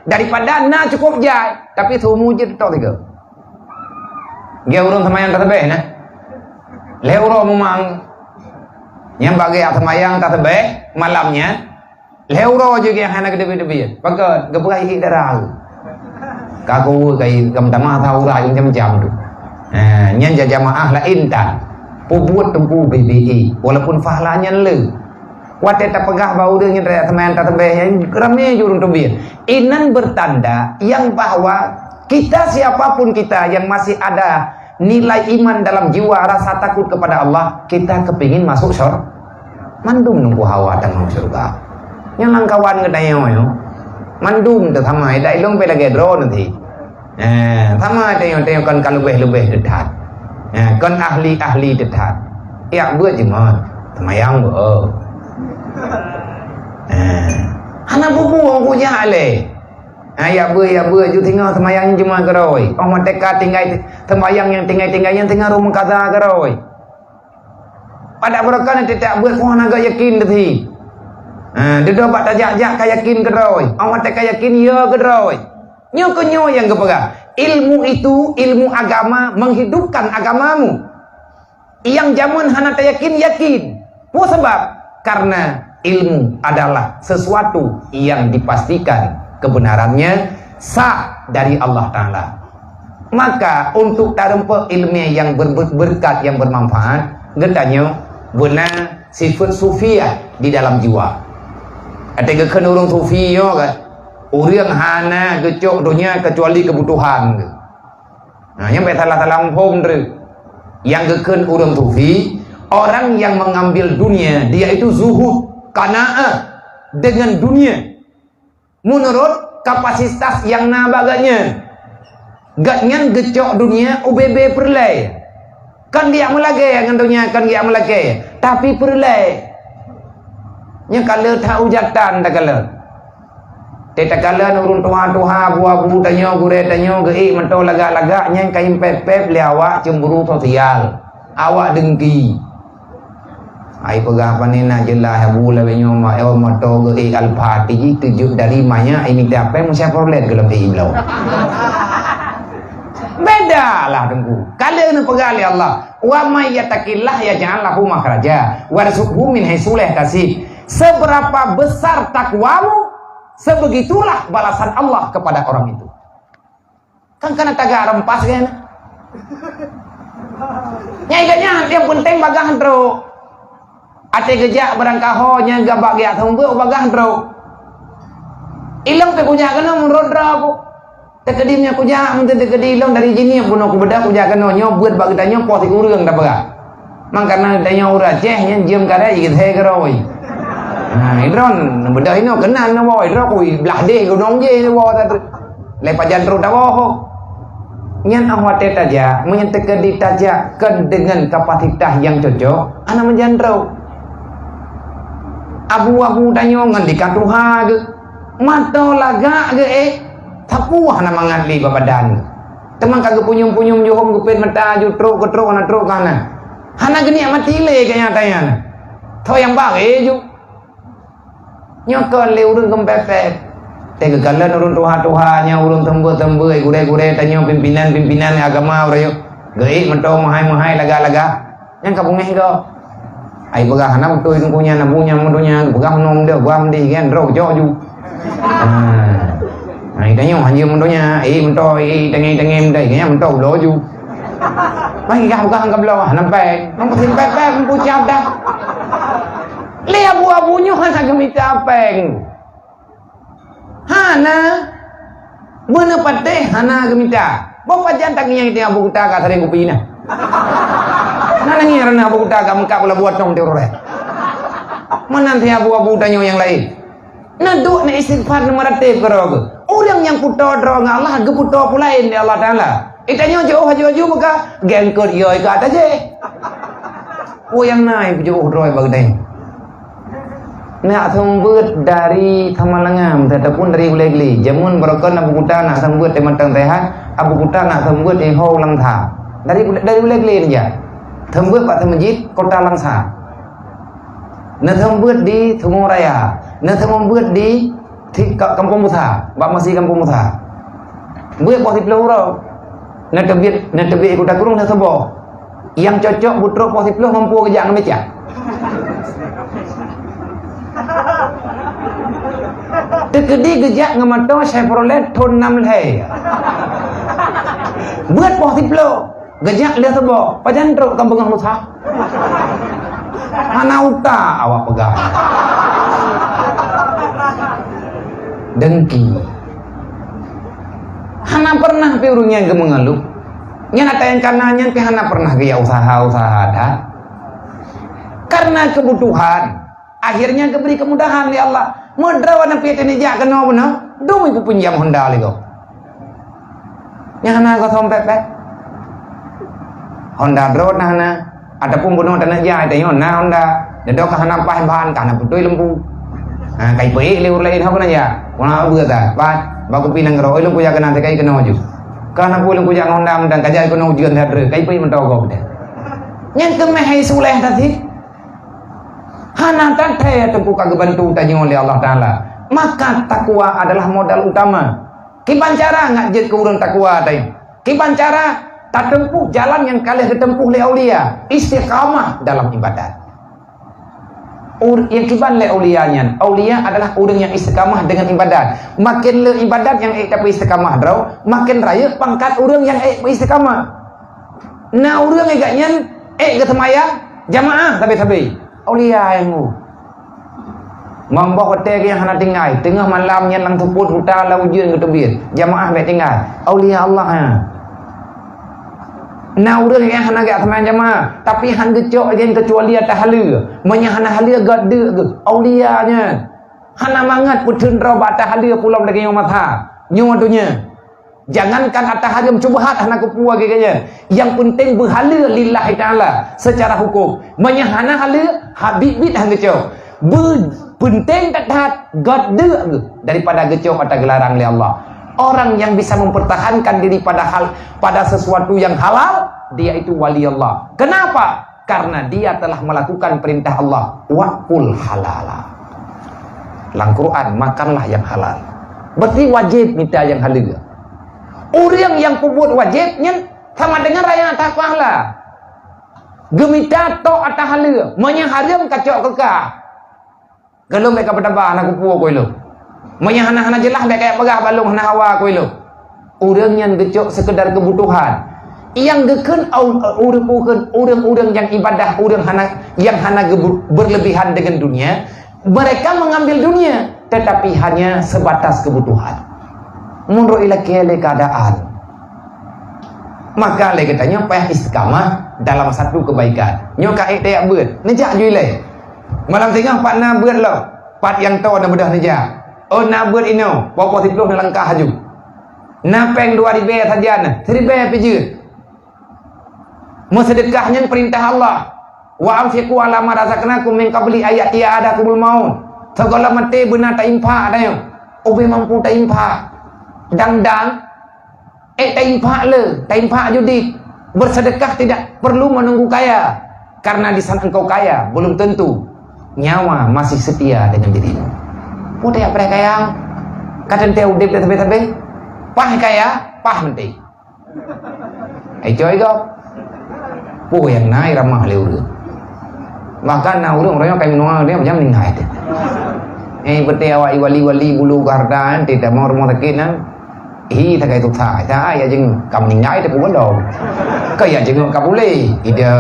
daripada na cukup jai tapi tumu je tok tiga. Dia urang semayang tak tebeh nah. Le urang memang yang bagi semayang tak tebeh malamnya le urang je yang hana gede-gede. Pakai geberai darah. Kaku kai gamdama tahu rai jam-jam tu. Nyan jamaah la intan. Buat tempu BBI walaupun fahlanya le wate tak pegah bau dengan rakyat teman tak tebeh yang ramai jurung tebih. Inan bertanda yang bahwa kita siapapun kita yang masih ada nilai iman dalam jiwa, rasa takut kepada Allah, kita kepingin masuk surga. Mandum nunggu hawa dan masuk surga. Yang langkawan ngedayo yo. Mandum tu thamai dai long pe lagi dro nanti. Thamai tengok kan kalau lebih dekat. Kon ahli dekat. Ya buat jemaah semayang bu. Hana bubu punya ale. Ya bu ju tinggal semayang jemaah keroi. Orang mereka tinggal semayang yang tinggal rumah kata keroi. Pada mereka nanti tak buat pun agak yakin deti. Dia dapat tajak yakin keroi. Orang mereka yakin ya keroi. Nyo yang kepegang. Ilmu itu, ilmu agama menghidupkan agamamu. Yang jamun hana yakin. Apa sebab? Karena ilmu adalah sesuatu yang dipastikan kebenarannya sah dari Allah Ta'ala. Maka untuk tarempa ilmu yang berkat, yang bermanfaat, getanya benar sifat sufiah di dalam jiwa. Ada kekan orang sufi yo kan. Orang hana gecok dunia kecuali kebutuhan. Yang salah pom tu. Yang keken orang sufi, orang yang mengambil dunia, dia itu zuhud, qanaah dengan dunia. Menurut kapasitas yang nabaganya. Gatnyan gecok dunia UBB perlai. Kan dia melage dengan dunia, kan dia melage. Tapi perlai. Nya kalau tak ujatan tak kalau. Tetakalan urun tuha buah tanya gure tanya gei mentau lagak nyang kain pep liawak cemburu sosial awak dengki Ai pegah panina jelah bula benyo ma moto ge al-fatih tujuh dari manya ini apa mesti problem gelam di iblau. Beda lah tengku. Kalian pegali Allah. Wa may yattaqillah yaj'al lahu makhraja warzuqhu min haitsu la yahtasib. Seberapa besar takwamu, sebegitulah balasan Allah kepada orang itu. Kan kana taga rempas kan. Nyai ganya yang penting bagah dro. Ate gejak barang kahonya gabak ya thong beu bagah dro. Ilang pe punya kana menurut aku. Tekadimnya kuja mun teu kedilong dari jini puno ku bedak kuja kana nyo beut bag danyo po ti urang da bagah. Mangkana danyo ura ceh nya jiem kada i the garoi. Nah, idron bedah ino kenan no boy dro kui blah deh gunong je wo ta le pajan tru da wo. Nyan awate taja menyentek di taja dengan kapasitas yang cocok ana menjandrau. Abu-abu danyo ngandikan tuha ge. Mato laga ge tapuah na mangatli babadan. Temang kagak punyum-punyum johom gupin mata jutro ketro kana tro kana. Hana geni amati le kaya tayana. Tho yang bage ju. Nyokon le urun kempepet. Tega kalan urun tuha-tuhanya urun tembe-tembe gure-gure tanyo pimpinan-pimpinan agama urayo. Geik mento mahai-mahai laga-laga. Yang kabungeh go. Ai begah hana betul itu punya nabunya mundunya begah nom de guam di kan ro jo ju. Này cái nhau hình như mình đó nha, mình to tengem đây cái mình to lỗ du. Mấy cái gặp lo năm bè, nó có thêm bè mình bu chao dah. Le abu nyo hana kami tapeng. Hana beuna pate hana kami ta. Bapak jantan yang itu abu kita ka sering kopi na. Nana ngira abu kita ka mengkap la buat nom terore. Mana nanti abu tanyo yang lain. Naduk na istighfar na maratib kerog. Orang yang puto drong Allah ge puto pulain ya Allah Taala. Itanya jauh haju maka gengkot yoi ka ta je. Yang naik jauh droi bagdai. Nak sambut dari Tamalangam tetapun dari Ulegli. Jamun berokon Abu Kuta nak sambut di Mantang Tehat, Abu Kuta nak sambut di Ho Langtha. Dari Ulegli aja. Sambut Pak Masjid Kota Langsa. Nak sambut di Tunggu Raya. Nak sambut di Kampung Mutha, bak masih Kampung Mutha. Buat posisi peluru. Nak tebik Kota Kurung nak sebo. Yang cocok butruk posisi peluru mampu kejak ngemeca. Tekedi gejak ngamato Chevrolet Thon 6 leh. Buat posisi peluru gejak dia sebo. Pajan truk Kampung Mutha. Hana uta awak pegang. Dengki. Hana pernah piurungnya ge mengeluh. Nya natayan kananya ke hana pernah ge usaha-usaha dah. Karena kebutuhan, akhirnya diberi kemudahan ya Allah. Modra wana piet ini jak kena benar. Dumi ku pinjam Honda li go. Nya hana ko sompet-pet. Honda drone hana. Adapun bunuh tanah jai tanya na Honda. Dedok hana pah bahan kana putui lembu. Kai pe leur lain hau kana ya. Wana bua ta. Ba ko pinang ro lu puya kana te kai kana ju. Kana pu lu puya Honda mendang kajai kono ujian hadre. Kai pe mento go de. Nyang kemeh hai suleh tadi. Hana tante tempu kagak bantu tanya oleh Allah Taala. Maka takwa adalah modal utama. Kiban cara ngajit ke urang takwa tadi. Kiban cara tak tempuh jalan yang kalian ditempuh oleh aulia. Istiqamah dalam ibadat. Yang kiban le aulianya. Aulia adalah orang yang istiqamah dengan ibadat. Makin le ibadat yang tapi istiqamah draw, makin raya pangkat orang yang istiqamah. Nah orang yang gaknya ketemayang jamaah tapi aulia yang Mambo hotel yang hana tinggal tengah malam yang lang tuput huta la ujian ke tebir jamaah baik tinggal aulia Allah ha. Nah urang yang hana gak teman jamaah tapi han gecok yang kecuali atas hala menya hana hala gak de ke aulianya hana mangat putun ro atas hala pulau lagi yang matha nyodunya jangankan atas hala mencubahat hana kupua gaya yang penting berhala lillahi taala secara hukum menya hana hala habib bid han gecok penting tak gak de daripada gecok atau gelarang oleh Allah. Orang yang bisa mempertahankan diri pada sesuatu yang halal, dia itu wali Allah. Kenapa? karena dia telah melakukan perintah Allah, waqul halala. Dalam Quran, makanlah yang halal. Berarti wajib minta yang halal. Orang yang buat wajibnya sama dengan raya atas pahala. Gemita to atas halal, menyaharam kacau kekah. Kalau mereka bertabah nak kupu aku itu. Menyahana-hana jelas baik kayak pegah balung hana hawa aku itu. Orang yang gecok sekedar kebutuhan. Yang geken orang-orang yang ibadah, orang yang hana berlebihan dengan dunia, mereka mengambil dunia tetapi hanya sebatas kebutuhan. Mundur ila keadaan. Maka le katanya payah istiqamah dalam satu kebaikan. Nyoka tak beut, nejak juile. Malam tengah pat na beut lo. Pat yang tahu na bedah nejak. Oh na beut ino, popo 10 na langkah haju. Na peng 2 ribe saja na. 3 ribe pijut. Sedekahnya perintah Allah. Wa anfiqu ala ma razaqnakum min qabli ayat ya ada kubul maut. Segala mati benar tak impak dah yo. Obe mampu tak impak. Dang-dang tak impak le, tak impak judi. Bersedekah tidak perlu menunggu kaya. Karena di saat engkau kaya belum tentu nyawa masih setia dengan dirimu. Udah apa kaya? Kata ente udip tabe-tabe. Pah kaya, pah menti. Coy kau. Yang naik ramah lewat. Bahkan orang kayak minum dia macam ni naik. Betul awak wali bulu gardan tidak mau rumah sakit nan. Tak kayak tu tak. Ya jeng kamu naik tu pun dong. Kayak jeng kamu boleh. Ida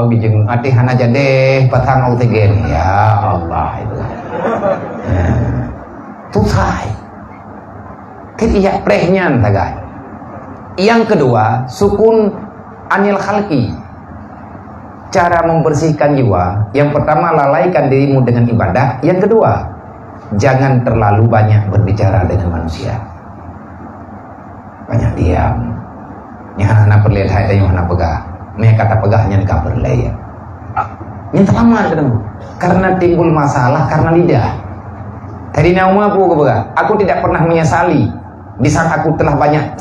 jeng hati hana jadi patang oksigen. Ya Allah itu. Tu tak. Ketiak prehnya tak. Yang kedua sukun anil khalqi. Cara membersihkan jiwa, yang pertama lalaikan dirimu dengan ibadah, yang kedua jangan terlalu banyak berbicara dengan manusia, banyak diam. Nyana perlihat hai tanya nyana pegah, mereka kata pegahnya enggak berlaya. Yang terlamar ketemu, karena timbul masalah karena lidah. Tadi nama aku pegah, aku tidak pernah menyesali di saat aku telah banyak,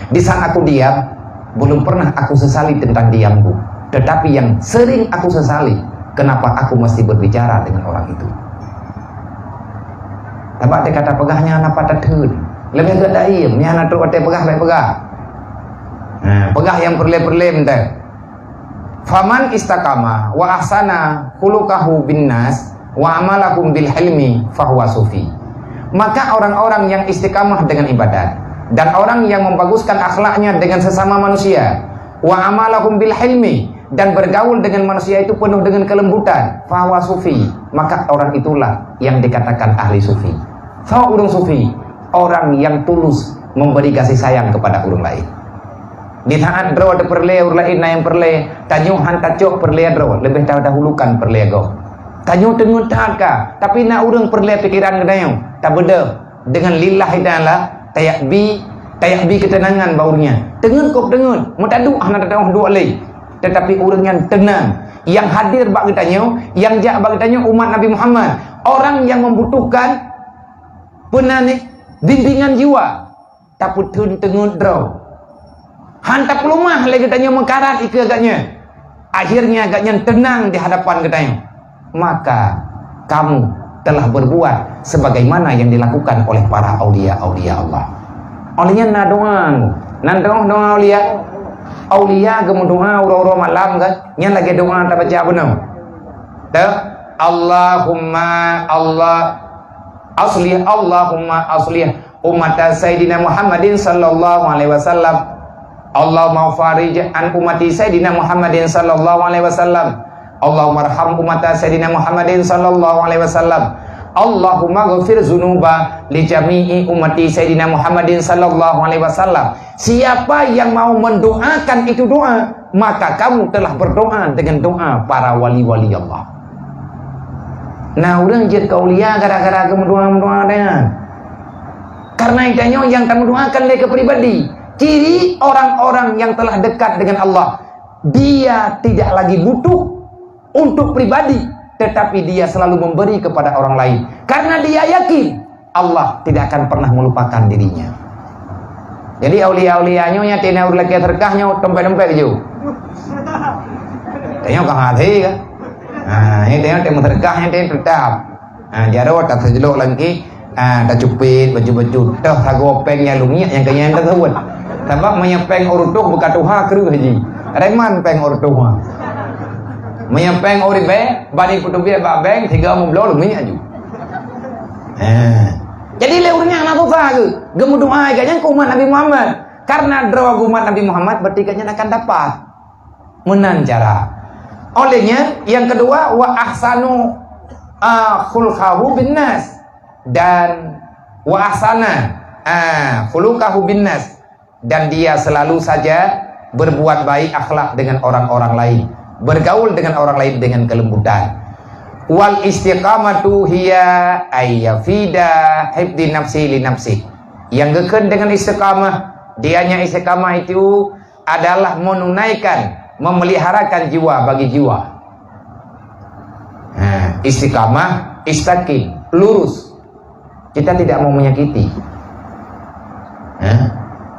di saat aku diam, belum pernah aku sesali tentang diamku. Tetapi yang sering aku sesali, kenapa aku mesti berbicara dengan orang itu. Tapi ada kata pegahnya anak pada tun, lebih agak daim, ni anak tu ada pegah baik pegah. Pegah yang perle-perle minta. Faman istakama wa ahsana khuluquhu bin nas wa amalakum bil hilmi fahuwa sufi. Maka orang-orang yang istiqamah dengan ibadat dan orang yang membaguskan akhlaknya dengan sesama manusia, wa amalakum bil hilmi, dan bergaul dengan manusia itu penuh dengan kelembutan, fahuwa sufi, maka orang itulah yang dikatakan ahli sufi. Fa urang sufi, orang yang tulus memberi kasih sayang kepada orang lain. Di saat draw ada perle orang lain yang perle, tanyuhan tacok perle draw, lebih dahulukan perle go. Tanyu tengut taka, tapi nak urang perle pikiran kedayo, tak beda dengan lillahi ta'ala, tayakbi ketenangan baunya. Tengut kok tengut, mutadu anak datang dua lagi. Tetapi orang yang tenang, yang hadir bagi tanya, yang jak bagi tanya umat Nabi Muhammad, orang yang membutuhkan bimbingan jiwa, tapi tengut draw. Hantar pelumah lagi tanya mengkarat ike agaknya. Akhirnya agaknya tenang di hadapan katanya. Maka kamu telah berbuat sebagaimana yang dilakukan oleh para aulia Allah. Aulia na doa aulia. Aulia gemu doa uro malam kan, nya lagi doa tak baca benar. Tak Allahumma aslih umat Sayyidina Muhammadin sallallahu alaihi wasallam. Allahumma farij an ummati Sayyidina Muhammadin sallallahu alaihi wasallam. Allahumma arham umat Sayyidina Muhammadin sallallahu alaihi wasallam. Allahumma ghafir zunuba li jami'i ummati Sayyidina Muhammadin sallallahu alaihi wasallam. Siapa yang mau mendoakan itu doa, maka kamu telah berdoa dengan doa para wali-wali Allah. Nah, orang jid kaulia gara-gara kamu doa dengan. Karena itanya yang kamu doakan ke pribadi. Ciri orang-orang yang telah dekat dengan Allah, dia tidak lagi butuh untuk pribadi, tetapi dia selalu memberi kepada orang lain. Karena dia yakin Allah tidak akan pernah melupakan dirinya. Jadi aulia-aulianya tina urlake terkahnya tempe-tempe je. Tanya tanya ke hati kan. Ini tanya temu terkah yang tanya tetap. Jaro tak terjelok lagi. Tak cupit baju-baju. Dah sago pengnya lumia yang kaya yang tersebut. Sebab menyepeng urutuh buka tuha keru haji. Reman peng urutuh. Menyepeng uribe bani kutubia babeng 30 lumia aju. Jadi leurnya anak tuh ke gemuduh kayaknya umat Nabi Muhammad. Karena doa umat Nabi Muhammad berarti kayaknya akan dapat menancara. Olehnya yang kedua wa ahsanu khulqahu binnas dan wa ahsana khuluqahu binnas dan dia selalu saja berbuat baik akhlak dengan orang-orang lain, bergaul dengan orang lain dengan kelembutan. Wal istiqamatu hiya ayyafida hibdi nafsi li nafsi. Yang geken dengan istiqamah, dianya istiqamah itu adalah menunaikan, memeliharakan jiwa bagi jiwa. Istiqamah, istaqim, lurus. Kita tidak mau menyakiti.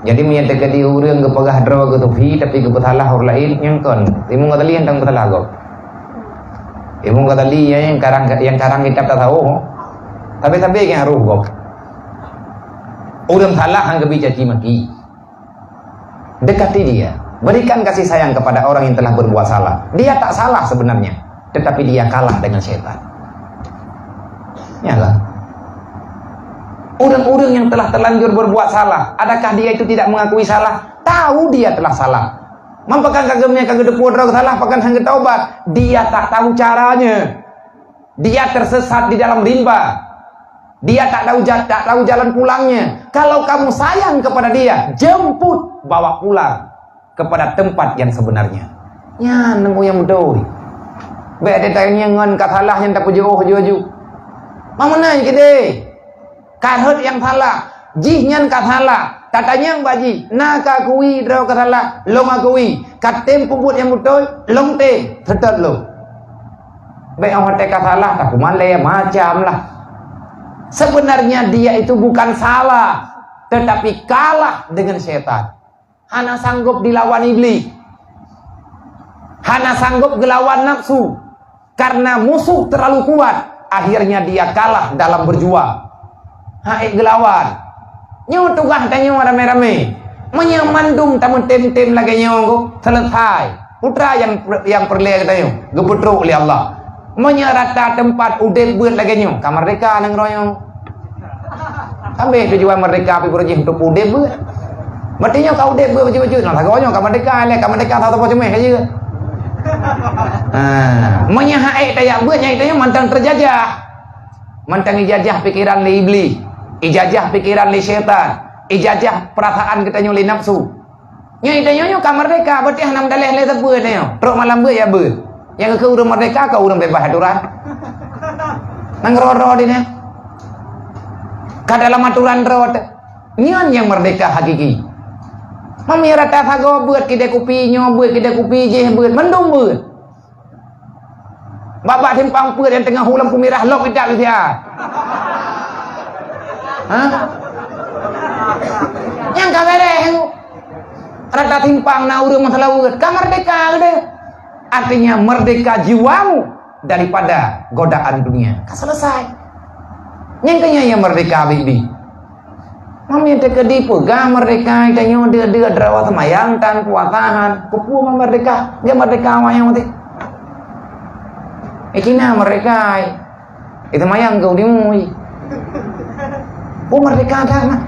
Jadi menyatakan di urang gepegah draw getufi tapi gepetalah hor lain nyangkon. Timu ngatali tang betalah go. Timu ngatali yang karang kitab tak tahu. Tapi yang haruh go. Urang salah hang gebi caci maki. Dekati dia. Berikan kasih sayang kepada orang yang telah berbuat salah. Dia tak salah sebenarnya, tetapi dia kalah dengan setan. Ya kan? Orang-orang yang telah terlanjur berbuat salah, adakah dia itu tidak mengakui salah? Tahu dia telah salah. Mampakan kagemnya kagedepu draw salah, pakan hang taubat. Dia tak tahu caranya. Dia tersesat di dalam rimba. Dia tak tahu jalan pulangnya. Kalau kamu sayang kepada dia, jemput, bawa pulang kepada tempat yang sebenarnya. Ya, nemu yang doi. Baik ada tanya ngan katalah yang tak pujuh. Mama nanya kita. Karhut yang salah, jihnya katalah, katanya baji, nak akui draw katalah, long akui, katem puput yang betul, long te, tetap lo. Baik orang katalah, tak kumale macam lah. Sebenarnya dia itu bukan salah, tetapi kalah dengan setan. Hana sanggup dilawan iblis, hana sanggup gelawan nafsu, karena musuh terlalu kuat. Akhirnya dia kalah dalam berjuang. Haik gelawan nyo tugah tanyo rame-rame menyamandung tamu tem-tem lagi nyo selesai putra yang perle tanyo geputruk oleh Allah menyerata tempat udet buat lagi nyo kamar mereka nang royong sampai tujuan mereka pi berjih untuk udet buat berarti nyo kau udet buat baju-baju nah tagonyo kamar mereka tahu apa cuma aja menyahaik tayak buat nyai tanyo mantang terjajah mantang ijajah pikiran li iblis, ijajah pikiran li syaitan, ijajah perasaan kita nyuli nafsu. Nyai tanyo kamar mereka berarti hanam daleh le tebu tanyo. Truk malam ber ya ber. Yang ke urang merdeka kau urang bebas aturan. Nang roro dine. Ka dalam aturan rot. Nyan yang merdeka hakiki. Mamira ta thago beut kide kupi nyo beut kide kupi je beut mendung beut. Bapak timpang peur yang tengah hulam kumirah lok tidak dia. Yang kabere rada timpang na urang masalah urut. Kamar merdeka gede. Artinya merdeka jiwamu daripada godaan dunia. Selesai. Yang kenya yang merdeka bibi. Mami teke dipu ga merdeka itanyo dia drawat semayang tan puasahan. Kupu merdeka, dia merdeka wayang mati. Ikina mereka itu mayang kau dimui. Merdeka dah.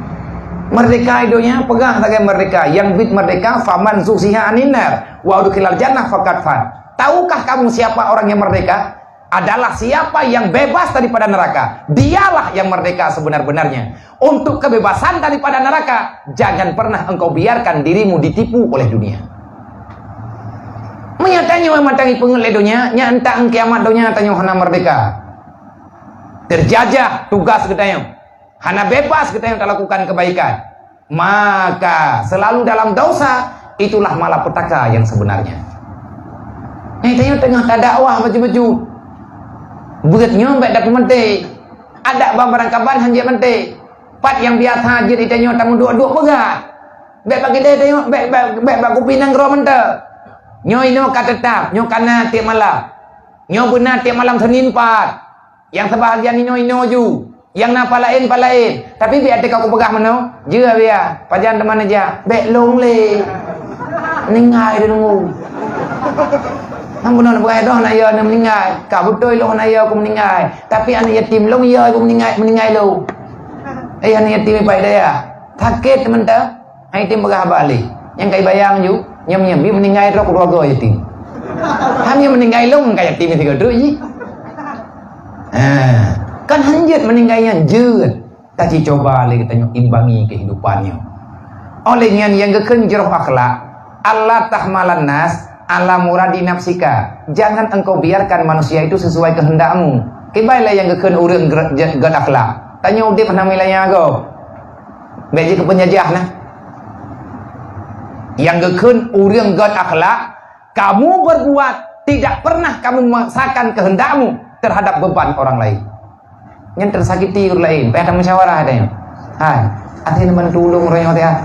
Merdeka idonya pegang sebagai merdeka. Yang bid merdeka faman zusiha aninar wa udkhilal jannah faqad fan. Tahukah kamu siapa orang yang merdeka? Adalah siapa yang bebas daripada neraka. Dialah yang merdeka sebenar-benarnya. Untuk kebebasan daripada neraka, jangan pernah engkau biarkan dirimu ditipu oleh dunia. Menyatanya memandangi pengeledonya, nyantang kiamat donya tanyo hana merdeka. Terjajah tugas kita hana bebas kita yang lakukan kebaikan. Maka selalu dalam dosa, itulah malapetaka yang sebenarnya. Tanyo tengah dakwah baju-baju. Beutnya mbak dak mente. Ada barang kaban hanjit mente. Pat yang biasa hajit tanyo tamu dua-dua pegat. Mbak bagi dia tanyo mbak kupinang ro mente. Nyo ino ka tetap, nyo kana tiap malam. Nyo benar tiap malam Senin 4. Yang sebahagian ino ju. Yang nak palain. Tapi biar kau pegah mano. Jua biar. Pajan teman aja. Bek long le. Meninggal dia nunggu. Hang benar bukan dah nak ya nak meninggal. Kau betul lo nak ya aku meninggal. Tapi anak yatim long ya aku meninggal lo. Anak yatim baik dia. Sakit teman ta. Yatim pegah balik. Yang kai bayang ju. Nyam-nyam dia meninggal rok keluarga yatim. Hanya meninggal long kayak yatim itu tu je. Kan hanjat meninggalnya jeut. Tapi coba lagi kita imbangi kehidupannya. Olehnya yang geken jerah akhlak. Allah tahmalan nas ala muradi nafsika. Jangan engkau biarkan manusia itu sesuai kehendakmu. Kebailah yang geken urang gad akhlak. Tanya udip namanya kau. Beji ke penjajah nah. Yang geken urang gad akhlak, kamu berbuat tidak pernah kamu memaksakan kehendakmu terhadap beban orang lain. Yang tersakiti orang lain, ada musyawarah ada yang. Hai, atin bantu ulung orang yang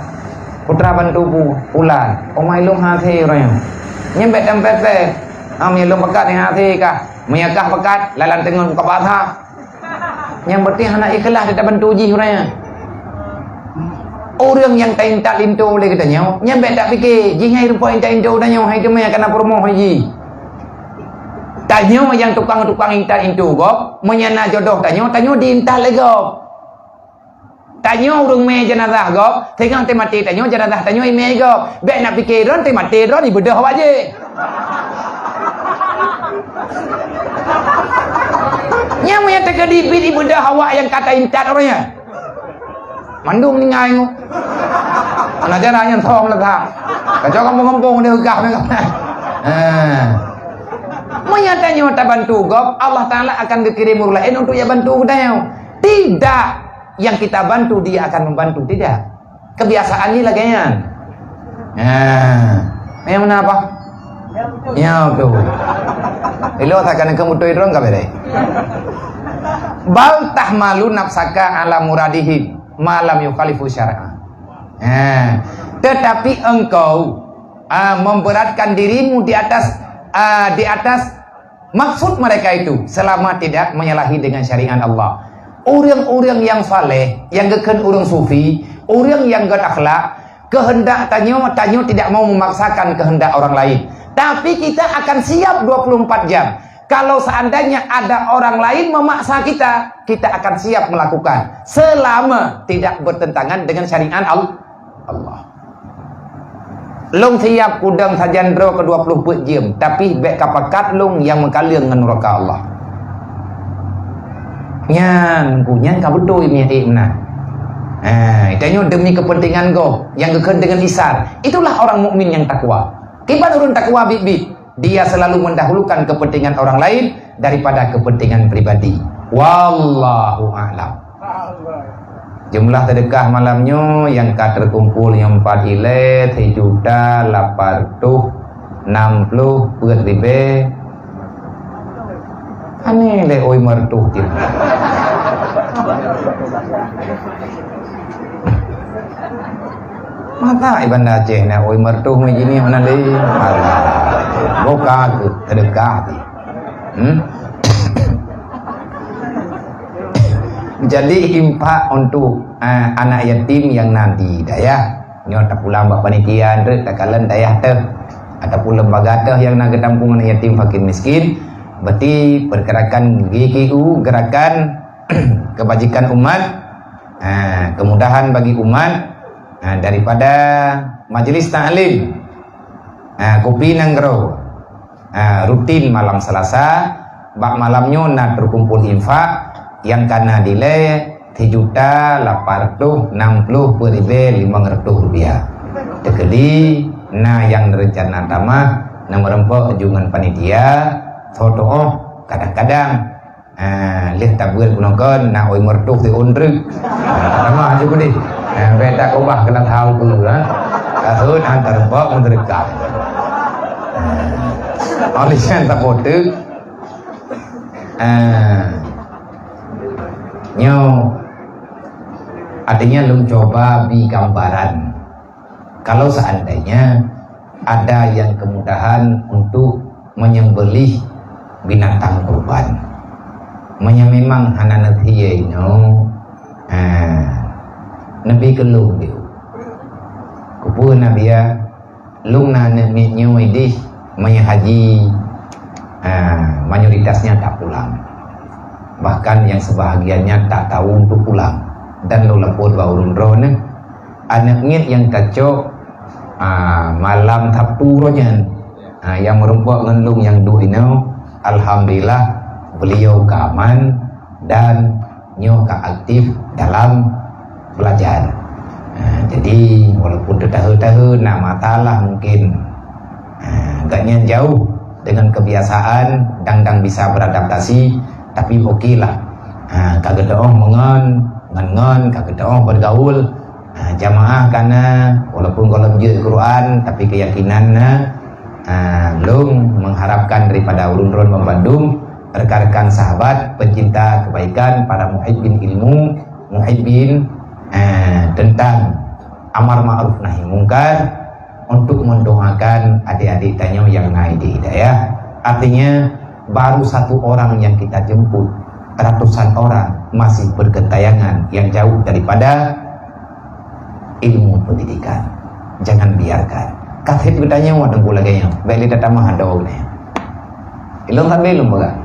putra bantu pulan, omai lung hati orang yang. Nyembet tempet, amnya lung pekat yang hati kah, menyakah pekat, lalan tengah buka patah. Yang berarti anak ikhlas tidak bantu ji orang yang. Orang yang tak lintu boleh katanya, nyembet tak fikir, ji hai rupa yang tak lintu dah nyau, hai demai kena promoh ji. Tanya yang tukang-tukang intar itu go, menyana jodoh tanya diintar lagi go. Tanya urung me jenazah go, tengah mati tanya jenazah tanya ime go. Bek nak pikiran mati ron ibadah waje. Nya me tak dibit ibadah hawa yang kata intar orangnya. Mandung ni ngai ngo. Anak jarang thong lah tak. Kacau kampung-kampung dia gah ni. Menyatanya tak bantu gop, Allah Ta'ala akan dikirim orang lain untuk ya bantu dia. Tidak. Yang kita bantu dia akan membantu, tidak. Kebiasaan ni lagi kan. Yang mana apa? Ya tu. Ilo takkan kamu tu irong ka bere. Bal tahmalu nafsaka ala muradihim malam yukhalifu syar'a. Tetapi engkau memberatkan dirimu di atas maksud mereka itu selama tidak menyalahi dengan syariat Allah. Orang-orang yang saleh, yang geken orang sufi, orang yang gad akhlak, kehendak tanyo tidak mau memaksakan kehendak orang lain. Tapi kita akan siap 24 jam. Kalau seandainya ada orang lain memaksa kita akan siap melakukan selama tidak bertentangan dengan syariat Allah. Long siap kudang sajandro ke 24 jam, tapi bek kapakat long yang mengkalir dengan neraka Allah. Nyan punyan ka betul ini mana. Itanya demi kepentingan go yang geken dengan lisan. Itulah orang mukmin yang takwa. Kibat urun takwa bibit. Dia selalu mendahulukan kepentingan orang lain daripada kepentingan pribadi. Wallahu a'lam. Jumlah sedekah malamnya yang terkumpul yang 4 ilet 3.860 buat ribe. Aneh le oi mertuh dia. Mata ibanda Aceh na oi mertuh begini mana le. Boka ke sedekah. Jadi impak untuk anak yatim yang nanti daya nyota pulang bak panitia tak kalen daya teh ataupun lembaga teh yang nak tampung anak yatim fakir miskin. Berarti pergerakan GKU, gerakan kebajikan umat, kemudahan bagi umat daripada majelis ta'lim Kopi Nanggro rutin malam Selasa, bak malamnya nak terkumpul infak yang karena nilai 3.860.500 rupiah. Tekedi nah yang rencana tamah nomor 4 jungan panitia foto kadang-kadang lihat tabel punongkon nak oi mertuh ti undruk sama juga deh beda kobah kena tahu dulu tahun antar bok mendekat oleh yang tak bodoh nyo artinya lu coba bi gambaran kalau seandainya ada yang kemudahan untuk menyembelih binatang kurban. Memang hana nanti Nabi kelung dia. Kupur Nabi ya, lung na Nabi nyoi dih haji, mayoritasnya tak pulang. Bahkan yang sebahagiannya tak tahu untuk pulang. Dan lo lapor baurun roh anak ngit yang kacau malam tapuronya yang merumpok ngendung yang duino, alhamdulillah beliau keaman dan nyoka aktif dalam belajar. Jadi walaupun tahu-tahu nama talah mungkin agaknya jauh dengan kebiasaan dan bisa beradaptasi, tapi okelah. Kagak doong mengon kagak doong bergaul jamaah karena walaupun kalau menjadi Quran tapi keyakinannya belum mengharapkan daripada ulun-ulun Bandung, rekan-rekan sahabat pencinta kebaikan, para muhibbin ilmu, muhibbin tentang amar ma'ruf nahi mungkar, untuk mendoakan adik-adik tanyo yang naik di hidayah. Artinya baru satu orang yang kita jemput, ratusan orang masih bergentayangan yang jauh daripada ilmu pendidikan. Jangan biarkan kafir bertanya wadang pula gayang beli tatama hadau ne ilong tak belum baga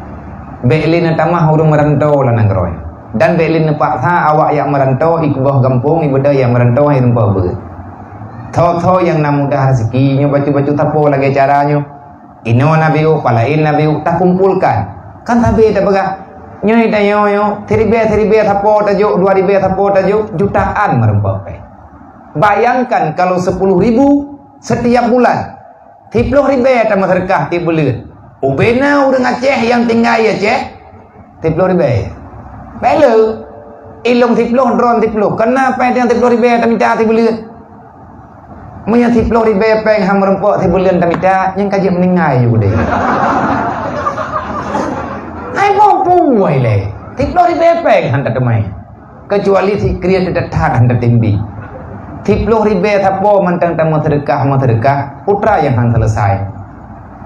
beli natama urung merantau lanang roy dan beli nepaksa awak yang merantau ikubah kampung ibadah yang merantau hai tempat ber tho yang namudah rezekinya baca-baca tapo lagi caranya ino nabiu palain nabiu tak kumpulkan kan tabe tak baga nyoi tayo teribe tapo tajuk 2000 tapo tajuk jutaan merempok. Bayangkan kalau 10.000 setiap bulan, 30.000 tambah sedekah tiap bulan. Ubena udah ngaceh yang tinggal ya ceh, 30.000. Belu, ilung 30 drone 30. Kenapa yang 30.000 tamita tiap bulan? Punya 30.000 peng ham rempok tiap bulan tamita, yang kaji meninggal juga deh. Hai mampu wale, 30.000 peng hantar temai. Kecuali si kriya tetat hantar timbi. 30.000 tapo mentang tamu sedekah putra yang han selesai.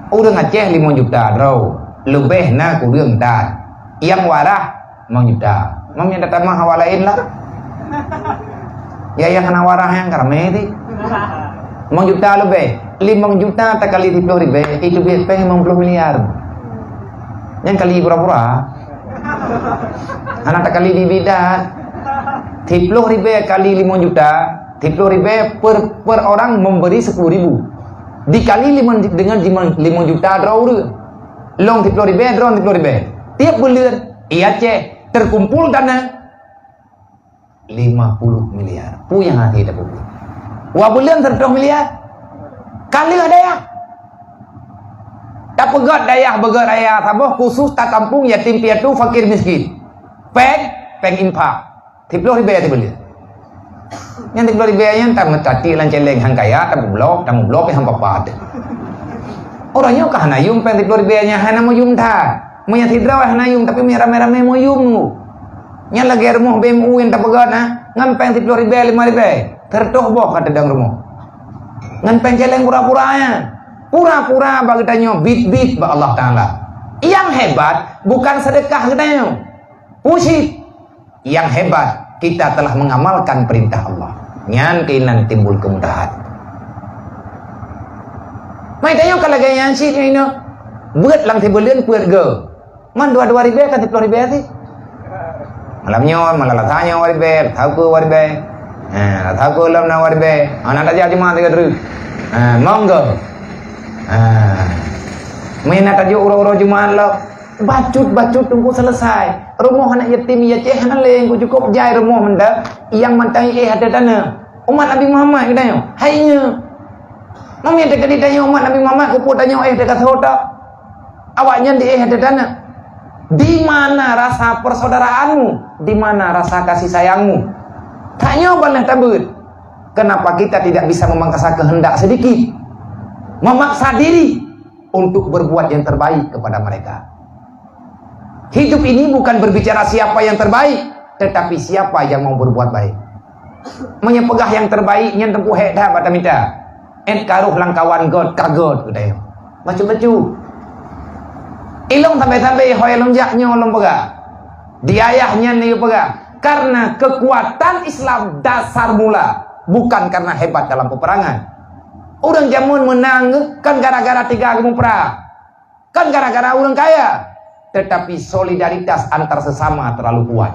Udah ngaceh 5 juta draw. Lebih na ku deung dan. Yang warah 5 juta. Mamnya datang mah hawalain lah. Ya yang kena warah yang karame ti. 5 juta lebih. 5 juta tak kali 30.000 itu biasa 50 miliar. Yang kali pura-pura. Anak tak kali dibidat. 30.000 kali 5 juta. 30.000 per orang memberi 10.000 dikali 5 dengan 5 juta draw long 30.000 draw 30.000 tiap bulan iya cek terkumpul dana 50 miliar pu yang hati dah bulan wa bulan 30 miliar kali ada ya tak pegat daya saboh khusus tak kampung yatim piatu fakir miskin peng infak 30.000 tiap bulan yang 30.000 yang tak metati lanceleng hang kaya tak blok yang papat orangnya kah hanayum pen 30.000 nya hana mo yum tha mo yang tidra hanayum tapi mo rame-rame mo yum nya lagi rumah BMU yang tak pegat ngan pen 30.000 5.000 tertoh boh kata dang rumah ngan pen celeng pura-pura bagi tanyo bit ba Allah taala yang hebat bukan sedekah katanya pusit yang hebat kita telah mengamalkan perintah Allah. Nyan kainan timbul kemudahan. Mai tayo kalagayan si ini. Buat lang tibulian puer ge. Man 2.000 kan 30.000 ti. Malamnya malalatanya waribe, tahu waribe. Tahu lam na waribe. Anak aja cuma 3 terus. Monggo. Main tajuk uro-uro jumaan lo. Bacut tunggu selesai. Rumah anak yatim ya ceh haleng ku cukup jai rumah menda yang mantai ada dana. Umat Nabi Muhammad katanya. Hainya. Mami ada ditanya umat Nabi Muhammad ku tanya dekat hoda. Awaknya di ada dana. Di mana rasa persaudaraanmu? Di mana rasa kasih sayangmu? Tanya boleh tabut. Kenapa kita tidak bisa memangkasa kehendak sedikit? Memaksa diri untuk berbuat yang terbaik kepada mereka. Hidup ini bukan berbicara siapa yang terbaik, tetapi siapa yang mau berbuat baik. Menyepegah yang terbaik, yang tempuh dah batamita. karuh langkawan god kagot kedai. Macam-macam. Ilong sampai-sampai hoi long jaknya long pega. Diayahnya ni pega. Karena kekuatan Islam dasar mula, bukan karena hebat dalam peperangan. Orang jamun menang kan gara-gara 3 gemuk perang. Kan gara-gara orang kaya. Tetapi solidaritas antar sesama terlalu kuat.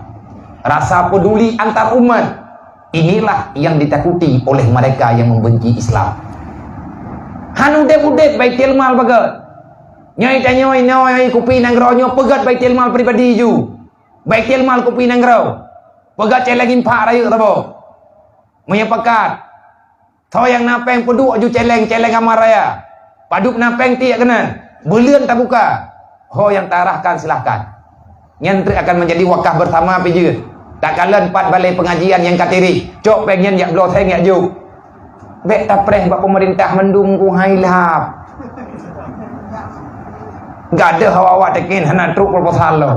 Rasa peduli antar umat. Inilah yang ditakuti oleh mereka yang membenci Islam. Han udep-udep baitil mal bagat. Nyai tanyoi nyoi kupi nangronyo pegat baitil mal pribadi ju. Baitil mal kupi nangrau. Pegat celengin pak rayu tabo. Menyepakat. Tho yang napeng peduk ju celeng amar raya. Paduk napeng tiak kena. Belian tak buka. Ho yang tarahkan silahkan. Nyantri akan menjadi wakaf bersama pijir. Tak kala 4 balai pengajian yang katiri. Cok pengen yak bloteng yak juk. Bek tapreh bak pemerintah mendung ku hailap. Gak ada hawa-hawa tekin hana truk proposal lo.